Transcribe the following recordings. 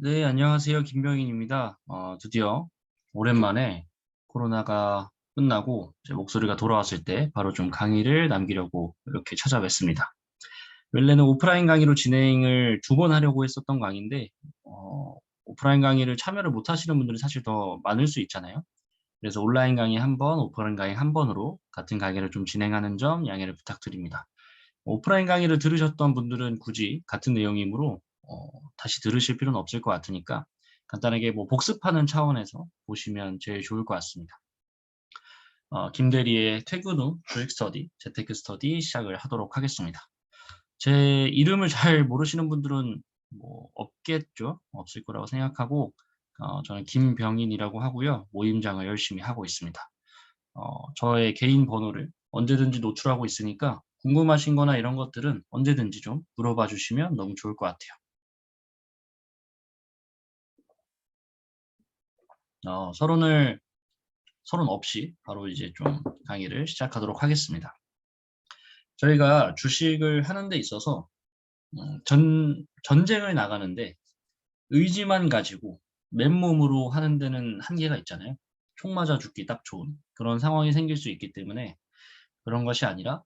네, 안녕하세요. 김병인입니다. 드디어 오랜만에 코로나가 끝나고 제 목소리가 돌아왔을 때 바로 좀 강의를 남기려고 이렇게 찾아뵙습니다. 원래는 오프라인 강의로 진행을 2번 하려고 했었던 강의인데, 오프라인 강의를 참여를 못 하시는 분들이 사실 더 많을 수 있잖아요. 그래서 온라인 강의 1번, 오프라인 강의 1번으로 같은 강의를 좀 진행하는 점 양해를 부탁드립니다. 오프라인 강의를 들으셨던 분들은 굳이 같은 내용이므로 다시 들으실 필요는 없을 것 같으니까 간단하게 뭐 복습하는 차원에서 보시면 제일 좋을 것 같습니다. 김대리의 퇴근 후 교육 스터디, 재테크 스터디 시작을 하도록 하겠습니다. 제 이름을 잘 모르시는 분들은 뭐 없겠죠. 없을 거라고 생각하고 저는 김병인이라고 하고요. 모임장을 열심히 하고 있습니다. 저의 개인 번호를 언제든지 노출하고 있으니까 궁금하신 거나 이런 것들은 언제든지 좀 물어봐 주시면 너무 좋을 것 같아요. 서론 없이 바로 이제 좀 강의를 시작하도록 하겠습니다. 저희가 주식을 하는 데 있어서 전쟁을 나가는데 의지만 가지고 맨몸으로 하는 데는 한계가 있잖아요. 총 맞아 죽기 딱 좋은 그런 상황이 생길 수 있기 때문에 그런 것이 아니라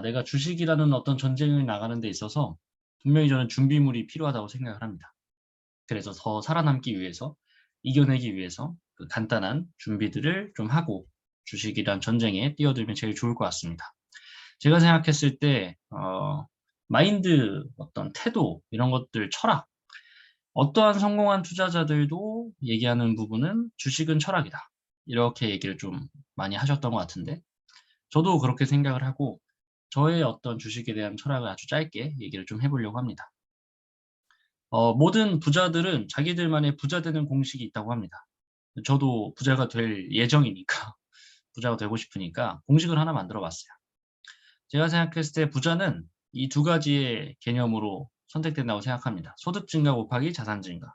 내가 주식이라는 어떤 전쟁을 나가는 데 있어서 분명히 저는 준비물이 필요하다고 생각을 합니다. 그래서 더 살아남기 위해서, 이겨내기 위해서 그 간단한 준비들을 좀 하고 주식이란 전쟁에 뛰어들면 제일 좋을 것 같습니다. 제가 생각했을 때 마인드, 어떤 태도, 이런 것들, 철학, 어떠한 성공한 투자자들도 얘기하는 부분은 주식은 철학이다. 이렇게 얘기를 좀 많이 하셨던 것 같은데 저도 그렇게 생각을 하고 저의 어떤 주식에 대한 철학을 아주 짧게 얘기를 좀 해보려고 합니다. 모든 부자들은 자기들만의 부자 되는 공식이 있다고 합니다. 저도 부자가 될 예정이니까, 부자가 되고 싶으니까 공식을 하나 만들어 봤어요. 제가 생각했을 때 부자는 이 2가지의 개념으로 선택된다고 생각합니다. 소득 증가 곱하기 자산 증가.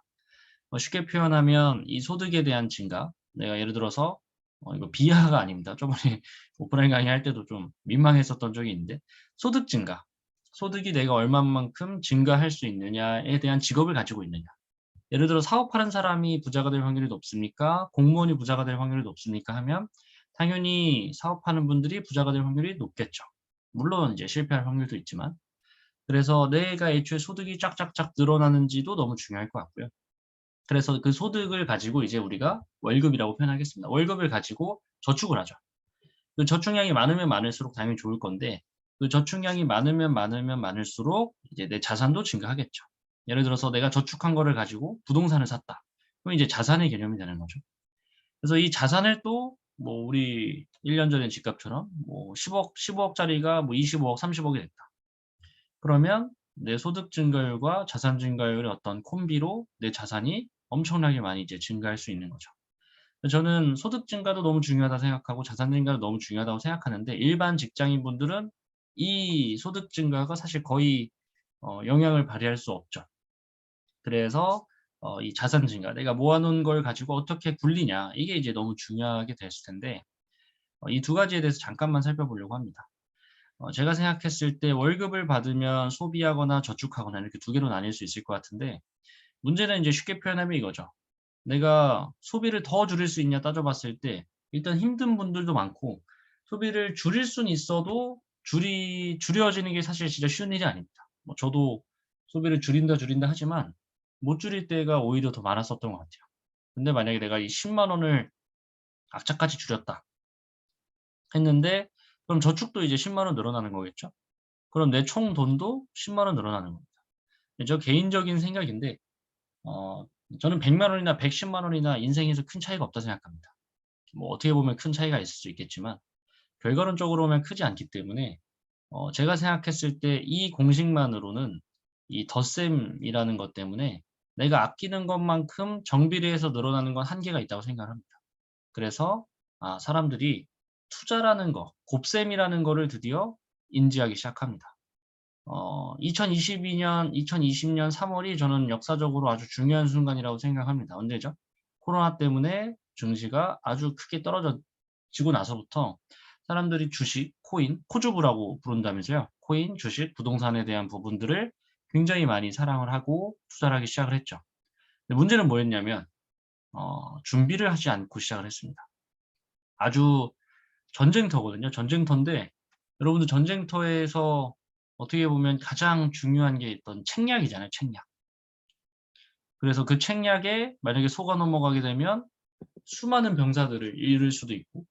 쉽게 표현하면 이 소득에 대한 증가, 내가 예를 들어서 이거 비하가 아닙니다. 저번에 오프라인 강의 할 때도 좀 민망했었던 적이 있는데 소득 증가, 소득이 내가 얼마만큼 증가할 수 있느냐에 대한 직업을 가지고 있느냐. 예를 들어 사업하는 사람이 부자가 될 확률이 높습니까? 공무원이 부자가 될 확률이 높습니까? 하면 당연히 사업하는 분들이 부자가 될 확률이 높겠죠. 물론 이제 실패할 확률도 있지만 그래서 내가 애초에 소득이 쫙쫙쫙 늘어나는지도 너무 중요할 것 같고요. 그래서 그 소득을 가지고 이제 우리가 월급이라고 표현하겠습니다. 월급을 가지고 저축을 하죠. 그 저축량이 많으면 많을수록 당연히 좋을 건데 그 저축량이 많으면 많을수록 이제 내 자산도 증가하겠죠. 예를 들어서 내가 저축한 거를 가지고 부동산을 샀다. 그럼 이제 자산의 개념이 되는 거죠. 그래서 이 자산을 또 뭐 우리 1년 전에 집값처럼 뭐 10억짜리가 뭐 25억, 30억이 됐다. 그러면 내 소득 증가율과 자산 증가율의 어떤 콤비로 내 자산이 엄청나게 많이 이제 증가할 수 있는 거죠. 저는 소득 증가도 너무 중요하다 생각하고 자산 증가도 너무 중요하다고 생각하는데 일반 직장인분들은 이 소득 증가가 사실 거의 영향을 발휘할 수 없죠. 그래서 이 자산 증가, 내가 모아놓은 걸 가지고 어떻게 굴리냐 이게 이제 너무 중요하게 됐을 텐데 이 2가지에 대해서 잠깐만 살펴보려고 합니다. 제가 생각했을 때 월급을 받으면 소비하거나 저축하거나 이렇게 2개로 나뉠 수 있을 것 같은데 문제는 이제 쉽게 표현하면 이거죠. 내가 소비를 더 줄일 수 있냐 따져봤을 때 일단 힘든 분들도 많고 소비를 줄일 수는 있어도 줄여지는 게 사실 진짜 쉬운 일이 아닙니다. 뭐 저도 소비를 줄인다 하지만 못 줄일 때가 오히려 더 많았었던 것 같아요. 근데 만약에 내가 이 10만 원을 악착같이 줄였다 했는데 그럼 저축도 이제 10만 원 늘어나는 거겠죠? 그럼 내 총 돈도 10만 원 늘어나는 겁니다. 저 개인적인 생각인데 어 저는 100만 원이나 110만 원이나 인생에서 큰 차이가 없다 생각합니다. 뭐 어떻게 보면 큰 차이가 있을 수 있겠지만 결과론적으로 보면 크지 않기 때문에 제가 생각했을 때 이 공식만으로는 이 덧셈이라는 것 때문에 내가 아끼는 것만큼 정비례 해서 늘어나는 건 한계가 있다고 생각을 합니다. 그래서 사람들이 투자라는 거, 곱셈이라는 거를 드디어 인지하기 시작합니다. 2022년, 2020년 3월이 저는 역사적으로 아주 중요한 순간이라고 생각합니다. 언제죠? 코로나 때문에 증시가 아주 크게 떨어지고 나서부터 사람들이 주식, 코인, 코주부라고 부른다면서요. 코인, 주식, 부동산에 대한 부분들을 굉장히 많이 사랑을 하고 투자를 하기 시작을 했죠. 근데 문제는 뭐였냐면 준비를 하지 않고 시작을 했습니다. 아주 전쟁터거든요. 전쟁터인데 여러분들 전쟁터에서 어떻게 보면 가장 중요한 게 있던 책략이잖아요, 책략. 그래서 그 책략에 만약에 속아 넘어가게 되면 수많은 병사들을 잃을 수도 있고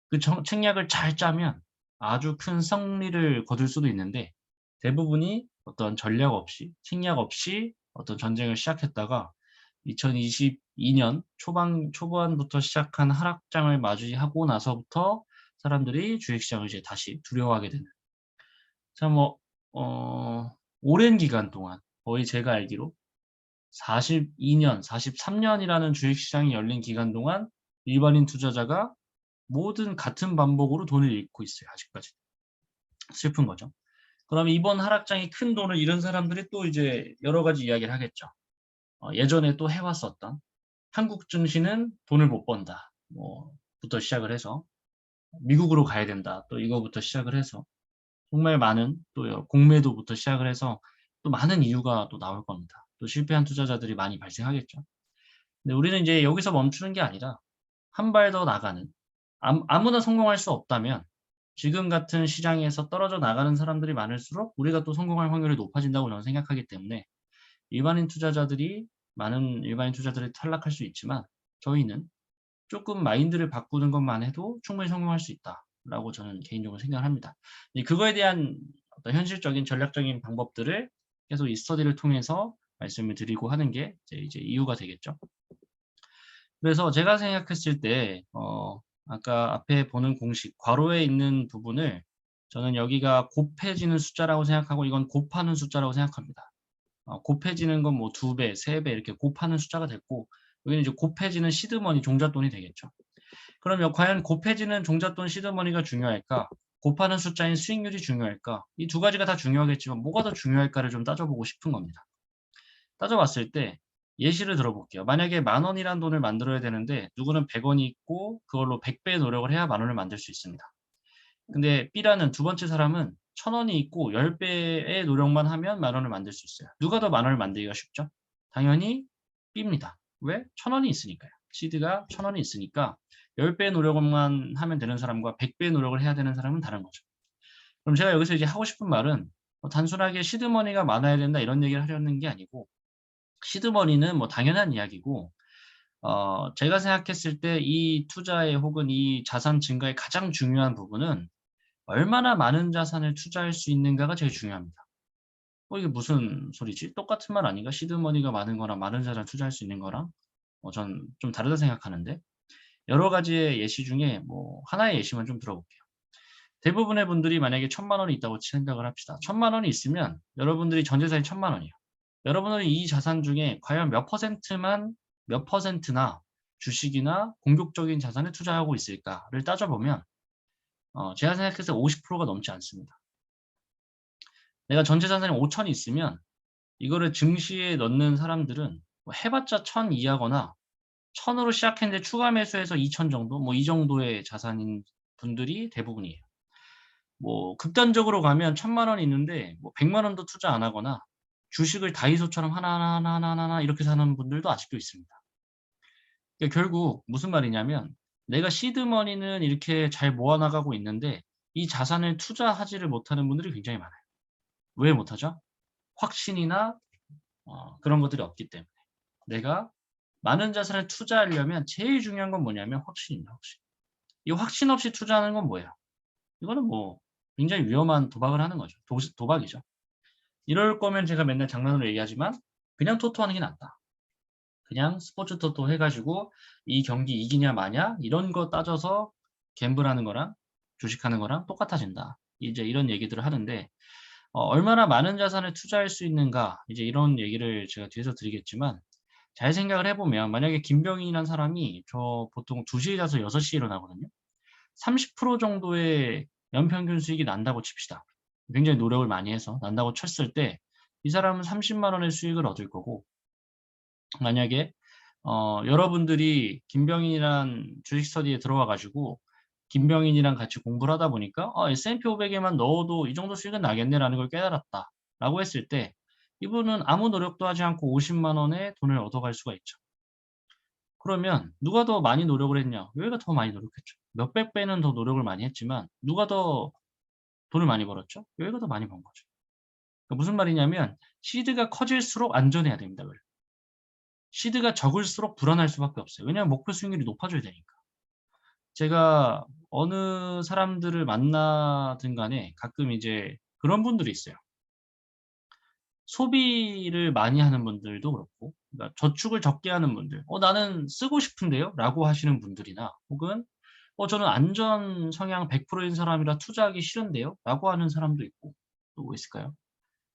그 책략을 잘 짜면 아주 큰 승리를 거둘 수도 있는데 대부분이 어떤 전략 없이 책략 없이 어떤 전쟁을 시작했다가 2022년 초반부터 시작한 하락장을 맞이하고 나서부터 사람들이 주식시장을 이제 다시 두려워하게 되는. 자, 오랜 기간 동안 거의 제가 알기로 42년, 43년이라는 주식시장이 열린 기간 동안 일반인 투자자가 모든 같은 반복으로 돈을 잃고 있어요. 아직까지. 슬픈 거죠. 그럼 이번 하락장이 큰 돈을 잃은 사람들이 또 이제 여러 가지 이야기를 하겠죠. 예전에 또 해왔었던 한국 증시는 돈을 못 번다. 부터 시작을 해서 미국으로 가야 된다. 또 이거부터 시작을 해서 정말 많은 또 공매도부터 시작을 해서 또 많은 이유가 또 나올 겁니다. 또 실패한 투자자들이 많이 발생하겠죠. 근데 우리는 이제 여기서 멈추는 게 아니라 한 발 더 나가는 아무나 성공할 수 없다면 지금 같은 시장에서 떨어져 나가는 사람들이 많을수록 우리가 또 성공할 확률이 높아진다고 저는 생각하기 때문에 많은 일반인 투자들이 탈락할 수 있지만 저희는 조금 마인드를 바꾸는 것만 해도 충분히 성공할 수 있다라고 저는 개인적으로 생각을 합니다. 그거에 대한 어떤 현실적인 전략적인 방법들을 계속 이 스터디를 통해서 말씀을 드리고 하는 게 이제 이유가 되겠죠. 그래서 제가 생각했을 때 아까 앞에 보는 공식 괄호에 있는 부분을 저는 여기가 곱해지는 숫자라고 생각하고 이건 곱하는 숫자라고 생각합니다. 곱해지는 건 뭐 2배, 3배 이렇게 곱하는 숫자가 됐고 여기는 이제 곱해지는 시드머니 종잣돈이 되겠죠. 그러면 과연 곱해지는 종잣돈 시드머니가 중요할까? 곱하는 숫자인 수익률이 중요할까? 이 두 가지가 다 중요하겠지만 뭐가 더 중요할까를 좀 따져보고 싶은 겁니다. 따져봤을 때 예시를 들어볼게요. 만약에 10,000원이라는 돈을 만들어야 되는데 누구는 100원이 있고 그걸로 100배의 노력을 해야 10,000원을 만들 수 있습니다. 근데 B라는 두 번째 사람은 1,000원이 있고 10배의 노력만 하면 10,000원을 만들 수 있어요. 누가 더 10,000원을 만들기가 쉽죠? 당연히 B입니다. 왜? 1,000원이 있으니까요. 시드가 1,000원이 있으니까 10배의 노력만 하면 되는 사람과 100배의 노력을 해야 되는 사람은 다른 거죠. 그럼 제가 여기서 이제 하고 싶은 말은 단순하게 시드머니가 많아야 된다 이런 얘기를 하려는 게 아니고 시드머니는 뭐 당연한 이야기고 제가 생각했을 때 이 투자의 혹은 이 자산 증가의 가장 중요한 부분은 얼마나 많은 자산을 투자할 수 있는가가 제일 중요합니다. 이게 무슨 소리지? 똑같은 말 아닌가? 시드머니가 많은 거랑 많은 자산을 투자할 수 있는 거랑 전 좀 다르다 생각하는데 여러 가지의 예시 중에 뭐 하나의 예시만 좀 들어볼게요. 대부분의 분들이 만약에 1,000,000원이 있다고 생각을 합시다. 1,000,000원이 있으면 여러분들이 전 재산이 1,000,000원이에요. 여러분은 이 자산 중에 과연 몇 퍼센트나 주식이나 공격적인 자산에 투자하고 있을까를 따져보면 제가 생각했을 때 50%가 넘지 않습니다. 내가 전체 자산이 5,000이 있으면 이거를 증시에 넣는 사람들은 뭐 해봤자 1,000 이하거나 1,000으로 시작했는데 추가 매수해서 2,000 정도 뭐 이 정도의 자산인 분들이 대부분이에요. 뭐 극단적으로 가면 1,000,000원이 있는데 뭐 100만 원도 투자 안 하거나 주식을 다이소처럼 하나하나 이렇게 사는 분들도 아직도 있습니다. 그러니까 결국 무슨 말이냐면 내가 시드머니는 이렇게 잘 모아나가고 있는데 이 자산을 투자하지를 못하는 분들이 굉장히 많아요. 왜 못하죠? 확신이나 그런 것들이 없기 때문에. 내가 많은 자산을 투자하려면 제일 중요한 건 뭐냐면 확신입니다. 확신. 이 확신 없이 투자하는 건 뭐예요? 이거는 뭐 굉장히 위험한 도박을 하는 거죠. 도박이죠. 이럴 거면 제가 맨날 장난으로 얘기하지만 그냥 토토하는 게 낫다. 그냥 스포츠 토토 해가지고 이 경기 이기냐 마냐 이런 거 따져서 갬블하는 거랑 주식하는 거랑 똑같아진다. 이제 이런 얘기들을 하는데 얼마나 많은 자산을 투자할 수 있는가 이제 이런 얘기를 제가 뒤에서 드리겠지만 잘 생각을 해보면 만약에 김병인이라는 사람이 저 보통 2시에 자서 6시에 일어나거든요. 30% 정도의 연평균 수익이 난다고 칩시다. 굉장히 노력을 많이 해서 난다고 쳤을 때 이 사람은 30만 원의 수익을 얻을 거고 만약에 여러분들이 김병인이란 주식 스터디에 들어와 가지고 김병인이랑 같이 공부를 하다 보니까 S&P 500에만 넣어도 이 정도 수익은 나겠네라는 걸 깨달았다라고 했을 때 이분은 아무 노력도 하지 않고 50만 원의 돈을 얻어갈 수가 있죠. 그러면 누가 더 많이 노력을 했냐? 여기가 더 많이 노력했죠. 몇백 배는 더 노력을 많이 했지만 누가 더 돈을 많이 벌었죠? 여기가 더 많이 번 거죠. 그러니까 무슨 말이냐면 시드가 커질수록 안전해야 됩니다. 원래. 시드가 적을수록 불안할 수밖에 없어요. 왜냐하면 목표 수익률이 높아져야 되니까. 제가 어느 사람들을 만나든 간에 가끔 이제 그런 분들이 있어요. 소비를 많이 하는 분들도 그렇고, 그러니까 저축을 적게 하는 분들, 나는 쓰고 싶은데요? 라고 하시는 분들이나, 혹은, 저는 안전 성향 100%인 사람이라 투자하기 싫은데요? 라고 하는 사람도 있고, 또 뭐 있을까요?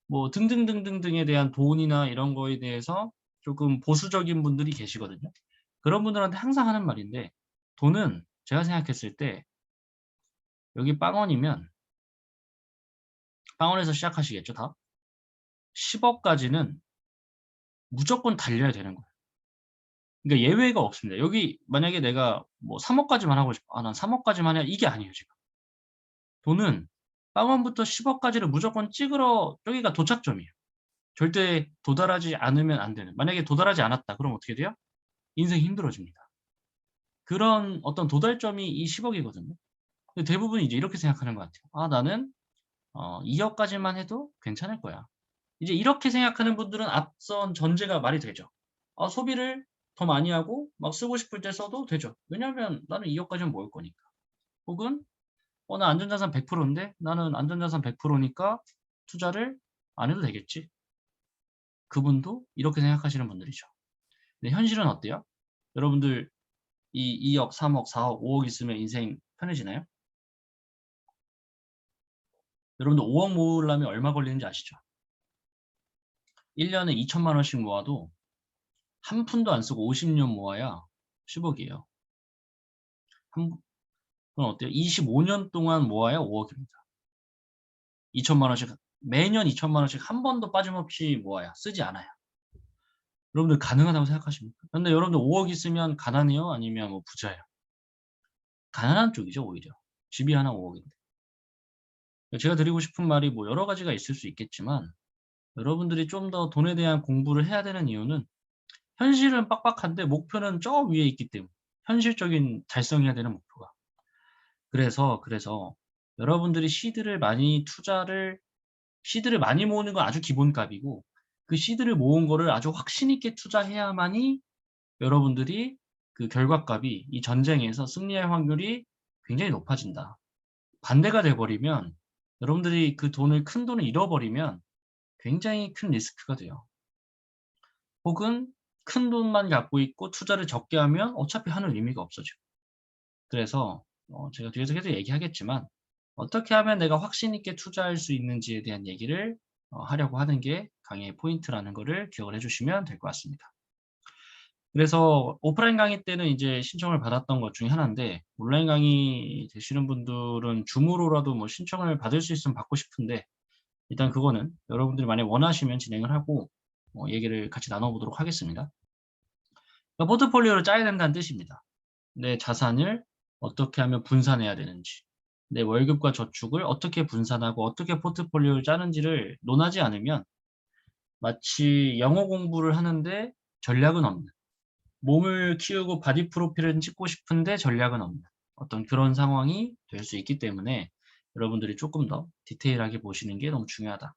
뭐, 등등등등등에 대한 돈이나 이런 거에 대해서 조금 보수적인 분들이 계시거든요. 그런 분들한테 항상 하는 말인데, 돈은 제가 생각했을 때, 여기 빵원이면, 빵원에서 시작하시겠죠, 다? 10억까지는 무조건 달려야 되는 거예요. 그러니까 예외가 없습니다. 여기 만약에 내가 뭐 3억까지만 하고 싶어. 난 3억까지만 해야 이게 아니에요, 지금. 돈은 빵원부터 10억까지를 무조건 찍으러 여기가 도착점이에요. 절대 도달하지 않으면 안 되는. 만약에 도달하지 않았다. 그럼 어떻게 돼요? 인생이 힘들어집니다. 그런 어떤 도달점이 이 10억이거든요. 대부분이 이제 이렇게 생각하는 것 같아요. 나는 2억까지만 해도 괜찮을 거야. 이제 이렇게 생각하는 분들은 앞선 전제가 말이 되죠. 소비를 더 많이 하고 막 쓰고 싶을 때 써도 되죠. 왜냐하면 나는 2억까지는 모을 거니까. 혹은 나 안전자산 100%인데 나는 안전자산 100%니까 투자를 안 해도 되겠지. 그분도 이렇게 생각하시는 분들이죠. 근데 현실은 어때요? 여러분들 이 2억, 3억, 4억, 5억 있으면 인생 편해지나요? 여러분들 5억 모으려면 얼마 걸리는지 아시죠? 1년에 2천만 원씩 모아도 한 푼도 안 쓰고 50년 모아야 10억이에요. 그럼 어때요? 25년 동안 모아야 5억입니다. 2천만 원씩 매년 2천만 원씩 한 번도 빠짐없이 모아야 쓰지 않아요. 여러분들 가능하다고 생각하십니까? 근데 여러분들 5억 있으면 가난해요? 아니면 뭐 부자예요? 가난한 쪽이죠, 오히려. 집이 하나 5억인데. 제가 드리고 싶은 말이 뭐 여러 가지가 있을 수 있겠지만 여러분들이 좀 더 돈에 대한 공부를 해야 되는 이유는 현실은 빡빡한데 목표는 저 위에 있기 때문에 현실적인 달성해야 되는 목표가. 그래서 여러분들이 시드를 많이 모으는 건 아주 기본값이고 그 시드를 모은 거를 아주 확신 있게 투자해야만이 여러분들이 그 결과값이 이 전쟁에서 승리할 확률이 굉장히 높아진다. 반대가 돼 버리면 여러분들이 큰 돈을 잃어버리면 굉장히 큰 리스크가 돼요. 혹은 큰 돈만 갖고 있고 투자를 적게 하면 어차피 하는 의미가 없어져요. 그래서 제가 뒤에서 계속 얘기하겠지만 어떻게 하면 내가 확신 있게 투자할 수 있는지에 대한 얘기를 하려고 하는 게 강의의 포인트라는 거를 기억을 해주시면 될 것 같습니다. 그래서 오프라인 강의 때는 이제 신청을 받았던 것 중에 하나인데 온라인 강의 되시는 분들은 줌으로라도 뭐 신청을 받을 수 있으면 받고 싶은데 일단 그거는 여러분들이 만약 원하시면 진행을 하고 얘기를 같이 나눠보도록 하겠습니다. 그러니까 포트폴리오를 짜야 된다는 뜻입니다. 내 자산을 어떻게 하면 분산해야 되는지, 내 월급과 저축을 어떻게 분산하고 어떻게 포트폴리오를 짜는지를 논하지 않으면 마치 영어 공부를 하는데 전략은 없는, 몸을 키우고 바디 프로필을 찍고 싶은데 전략은 없는 어떤 그런 상황이 될 수 있기 때문에 여러분들이 조금 더 디테일하게 보시는 게 너무 중요하다.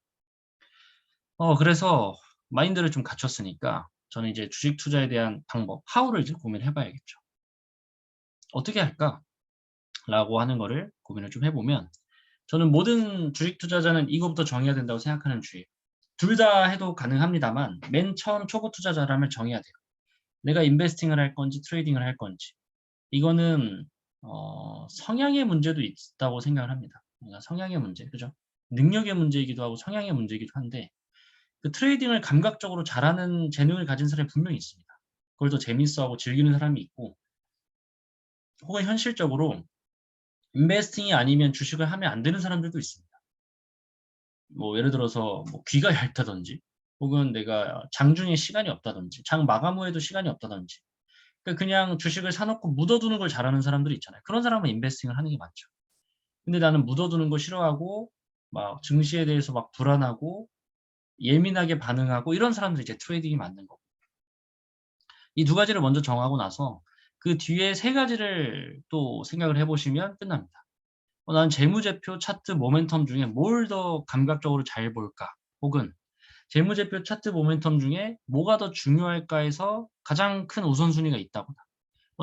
그래서 마인드를 좀 갖췄으니까 저는 이제 주식 투자에 대한 방법, 하우를 이제 고민해 봐야겠죠. 어떻게 할까? 라고 하는 거를 고민을 좀 해보면 저는 모든 주식 투자자는 이거부터 정해야 된다고 생각하는 주의예요. 둘 다 해도 가능합니다만 맨 처음 초보 투자자라면 정해야 돼요. 내가 인베스팅을 할 건지 트레이딩을 할 건지. 이거는 성향의 문제도 있다고 생각을 합니다. 그러니까 성향의 문제, 그죠? 능력의 문제이기도 하고 성향의 문제이기도 한데 그 트레이딩을 감각적으로 잘하는 재능을 가진 사람이 분명히 있습니다. 그걸 더 재밌어하고 즐기는 사람이 있고 혹은 현실적으로 인베스팅이 아니면 주식을 하면 안 되는 사람들도 있습니다. 뭐 예를 들어서 뭐 귀가 얇다든지 혹은 내가 장중에 시간이 없다든지 장 마감 후에도 시간이 없다든지 그러니까 그냥 주식을 사놓고 묻어두는 걸 잘하는 사람들이 있잖아요. 그런 사람은 인베스팅을 하는 게 맞죠. 근데 나는 묻어두는 거 싫어하고 막 증시에 대해서 막 불안하고 예민하게 반응하고 이런 사람들이 이제 트레이딩이 맞는 거고. 이 두 가지를 먼저 정하고 나서 그 뒤에 세 가지를 또 생각을 해보시면 끝납니다. 난 재무제표, 차트, 모멘텀 중에 뭘 더 감각적으로 잘 볼까? 혹은 재무제표, 차트, 모멘텀 중에 뭐가 더 중요할까 해서 가장 큰 우선순위가 있다거나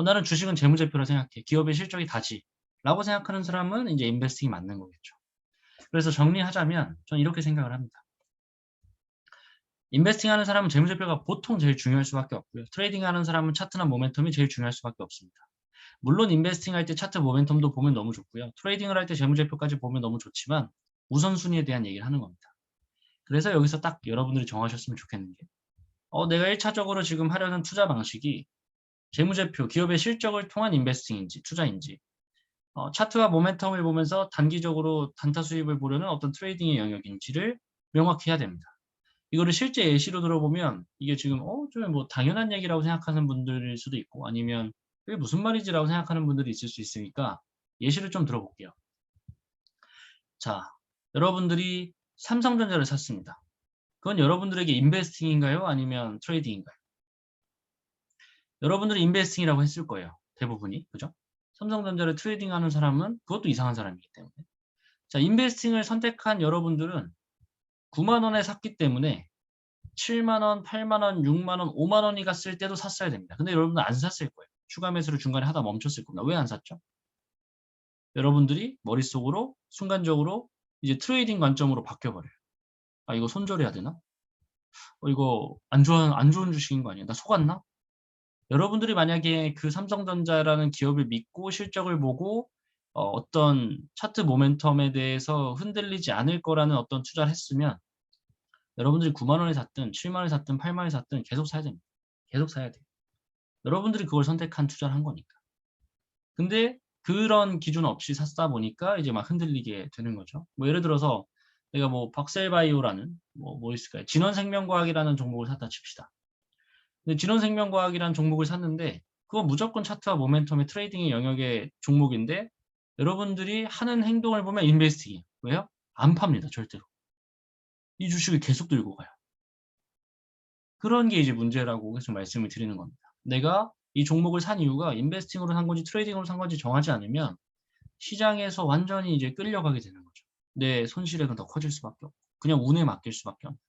나는 주식은 재무제표라 생각해. 기업의 실적이 다지. 라고 생각하는 사람은 이제 인베스팅이 맞는 거겠죠. 그래서 정리하자면 저는 이렇게 생각을 합니다. 인베스팅 하는 사람은 재무제표가 보통 제일 중요할 수밖에 없고요. 트레이딩 하는 사람은 차트나 모멘텀이 제일 중요할 수밖에 없습니다. 물론 인베스팅 할 때 차트 모멘텀도 보면 너무 좋고요. 트레이딩을 할 때 재무제표까지 보면 너무 좋지만 우선순위에 대한 얘기를 하는 겁니다. 그래서 여기서 딱 여러분들이 정하셨으면 좋겠는 게 내가 1차적으로 지금 하려는 투자 방식이 재무제표, 기업의 실적을 통한 인베스팅인지 투자인지 차트와 모멘텀을 보면서 단기적으로 단타 수입을 보려는 어떤 트레이딩의 영역인지를 명확히 해야 됩니다. 이거를 실제 예시로 들어보면 이게 지금 좀 뭐 당연한 얘기라고 생각하는 분들일 수도 있고 아니면 이게 무슨 말이지라고 생각하는 분들이 있을 수 있으니까 예시를 좀 들어볼게요. 자, 여러분들이 삼성전자를 샀습니다. 그건 여러분들에게 인베스팅인가요? 아니면 트레이딩인가요? 여러분들이 인베스팅이라고 했을 거예요. 대부분이. 그죠? 삼성전자를 트레이딩하는 사람은 그것도 이상한 사람이기 때문에. 자, 인베스팅을 선택한 여러분들은 9만 원에 샀기 때문에 7만 원, 8만 원, 6만 원, 5만 원이 갔을 때도 샀어야 됩니다. 근데 여러분들 안 샀을 거예요. 추가 매수를 중간에 하다 멈췄을 겁니다. 왜 안 샀죠? 여러분들이 머릿속으로 순간적으로 이제 트레이딩 관점으로 바뀌어버려요. 아, 이거 손절해야 되나? 이거 안 좋은 주식인 거 아니야? 나 속았나? 여러분들이 만약에 그 삼성전자라는 기업을 믿고 실적을 보고 어떤 차트 모멘텀에 대해서 흔들리지 않을 거라는 어떤 투자를 했으면 여러분들이 9만 원에 샀든 7만 원에 샀든 8만 원에 샀든 계속 사야 됩니다. 계속 사야 돼요. 여러분들이 그걸 선택한 투자를 한 거니까. 근데 그런 기준 없이 샀다 보니까 이제 막 흔들리게 되는 거죠. 뭐 예를 들어서 내가 뭐 박셀바이오라는 뭐 있을까요? 진원생명과학이라는 종목을 샀다 칩시다. 근데 진원생명과학이라는 종목을 샀는데 그건 무조건 차트와 모멘텀의 트레이딩의 영역의 종목인데 여러분들이 하는 행동을 보면 인베스팅이에요. 왜요? 안 팝니다. 절대로. 이 주식을 계속 들고 가요. 그런 게 이제 문제라고 계속 말씀을 드리는 겁니다. 내가 이 종목을 산 이유가 인베스팅으로 산 건지 트레이딩으로 산 건지 정하지 않으면 시장에서 완전히 이제 끌려가게 되는 거죠. 내 손실액은 더 커질 수밖에 없고 그냥 운에 맡길 수밖에 없고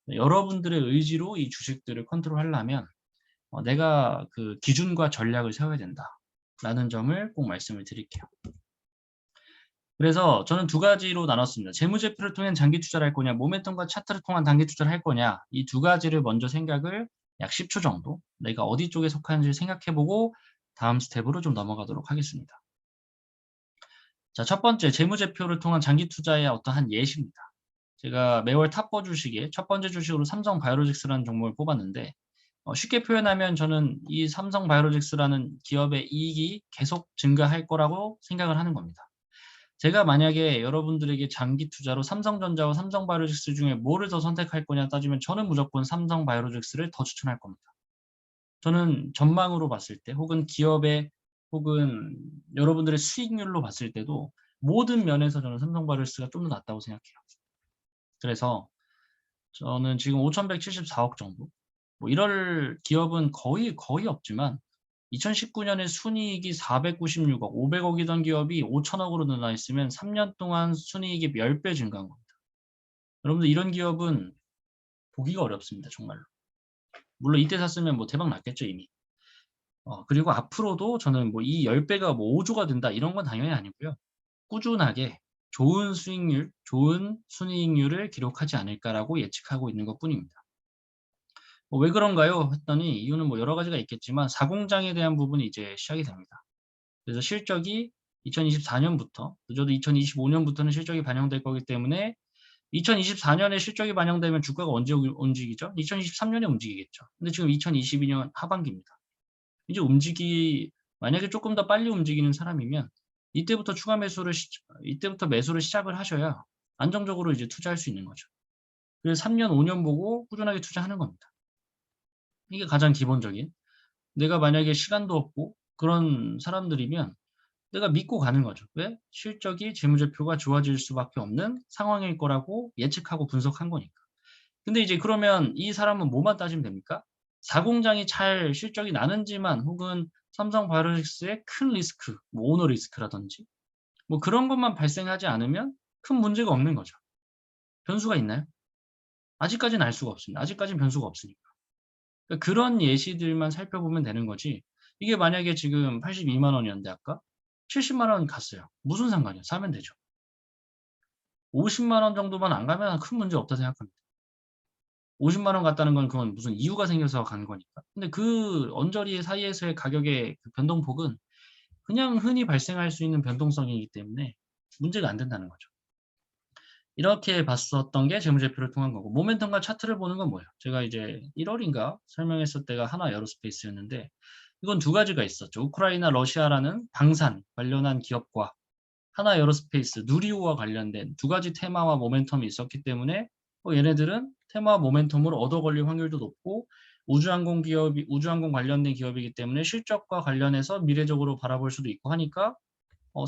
여러분들의 의지로 이 주식들을 컨트롤하려면 내가 그 기준과 전략을 세워야 된다라는 점을 꼭 말씀을 드릴게요. 그래서 저는 두 가지로 나눴습니다. 재무제표를 통한 장기 투자를 할 거냐, 모멘텀과 차트를 통한 단기 투자를 할 거냐, 이 두 가지를 먼저 생각을 약 10초 정도 내가 어디 쪽에 속하는지를 생각해보고 다음 스텝으로 좀 넘어가도록 하겠습니다. 자, 첫 번째, 재무제표를 통한 장기 투자의 어떠한 예시입니다. 제가 매월 탑4 주식에 첫 번째 주식으로 삼성바이오로직스라는 종목을 뽑았는데 쉽게 표현하면 저는 이 삼성바이오로직스라는 기업의 이익이 계속 증가할 거라고 생각을 하는 겁니다. 제가 만약에 여러분들에게 장기 투자로 삼성전자와 삼성바이오로직스 중에 뭐를 더 선택할 거냐 따지면 저는 무조건 삼성바이오로직스를 더 추천할 겁니다. 저는 전망으로 봤을 때 혹은 기업의 혹은 여러분들의 수익률로 봤을 때도 모든 면에서 저는 삼성바이오로직스가 좀 더 낫다고 생각해요. 그래서 저는 지금 5,174억 정도 뭐 이럴 기업은 거의 없지만 2019년에 순이익이 496억, 500억이던 기업이 5천억으로 늘어나 있으면 3년 동안 순이익이 10배 증가한 겁니다. 여러분들 이런 기업은 보기가 어렵습니다. 정말로. 물론 이때 샀으면 뭐 대박 났겠죠 이미. 그리고 앞으로도 저는 뭐 이 10배가 뭐 5조가 된다 이런 건 당연히 아니고요. 꾸준하게 좋은 수익률, 좋은 순이익률을 기록하지 않을까라고 예측하고 있는 것뿐입니다. 왜 그런가요? 했더니 이유는 뭐 여러 가지가 있겠지만 사공장에 대한 부분이 이제 시작이 됩니다. 그래서 실적이 2024년부터 늦어도 2025년부터는 실적이 반영될 거기 때문에 2024년에 실적이 반영되면 주가가 언제 움직이죠? 2023년에 움직이겠죠. 근데 지금 2022년 하반기입니다. 이제 만약에 조금 더 빨리 움직이는 사람이면 이때부터 매수를 시작을 하셔야 안정적으로 이제 투자할 수 있는 거죠. 그래서 3년, 5년 보고 꾸준하게 투자하는 겁니다. 이게 가장 기본적인. 내가 만약에 시간도 없고 그런 사람들이면 내가 믿고 가는 거죠. 왜? 실적이 재무제표가 좋아질 수밖에 없는 상황일 거라고 예측하고 분석한 거니까. 근데 이제 그러면 이 사람은 뭐만 따지면 됩니까? 사공장이 잘 실적이 나는지만 혹은 삼성바이오로직스의 큰 리스크, 뭐 오너 리스크라든지 뭐 그런 것만 발생하지 않으면 큰 문제가 없는 거죠. 변수가 있나요? 아직까지는 알 수가 없습니다. 아직까지는 변수가 없으니까. 그러니까 그런 예시들만 살펴보면 되는 거지. 이게 만약에 지금 82만 원이었는데 아까 70만 원 갔어요. 무슨 상관이야? 사면 되죠. 50만 원 정도만 안 가면 큰 문제 없다 생각합니다. 50만 원 갔다는 건 그건 무슨 이유가 생겨서 간 거니까. 근데 그 언저리 사이에서의 가격의 그 변동폭은 그냥 흔히 발생할 수 있는 변동성이기 때문에 문제가 안 된다는 거죠. 이렇게 봤었던 게 재무제표를 통한 거고, 모멘텀과 차트를 보는 건 뭐예요? 제가 이제 1월인가 설명했을 때가 하나 에어로스페이스였는데, 이건 두 가지가 있었죠. 우크라이나, 러시아라는 방산 관련한 기업과 하나 에어로스페이스, 누리호와 관련된 두 가지 테마와 모멘텀이 있었기 때문에 얘네들은 테마와 모멘텀으로 얻어 걸릴 확률도 높고 우주항공 관련된 기업이기 때문에 실적과 관련해서 미래적으로 바라볼 수도 있고 하니까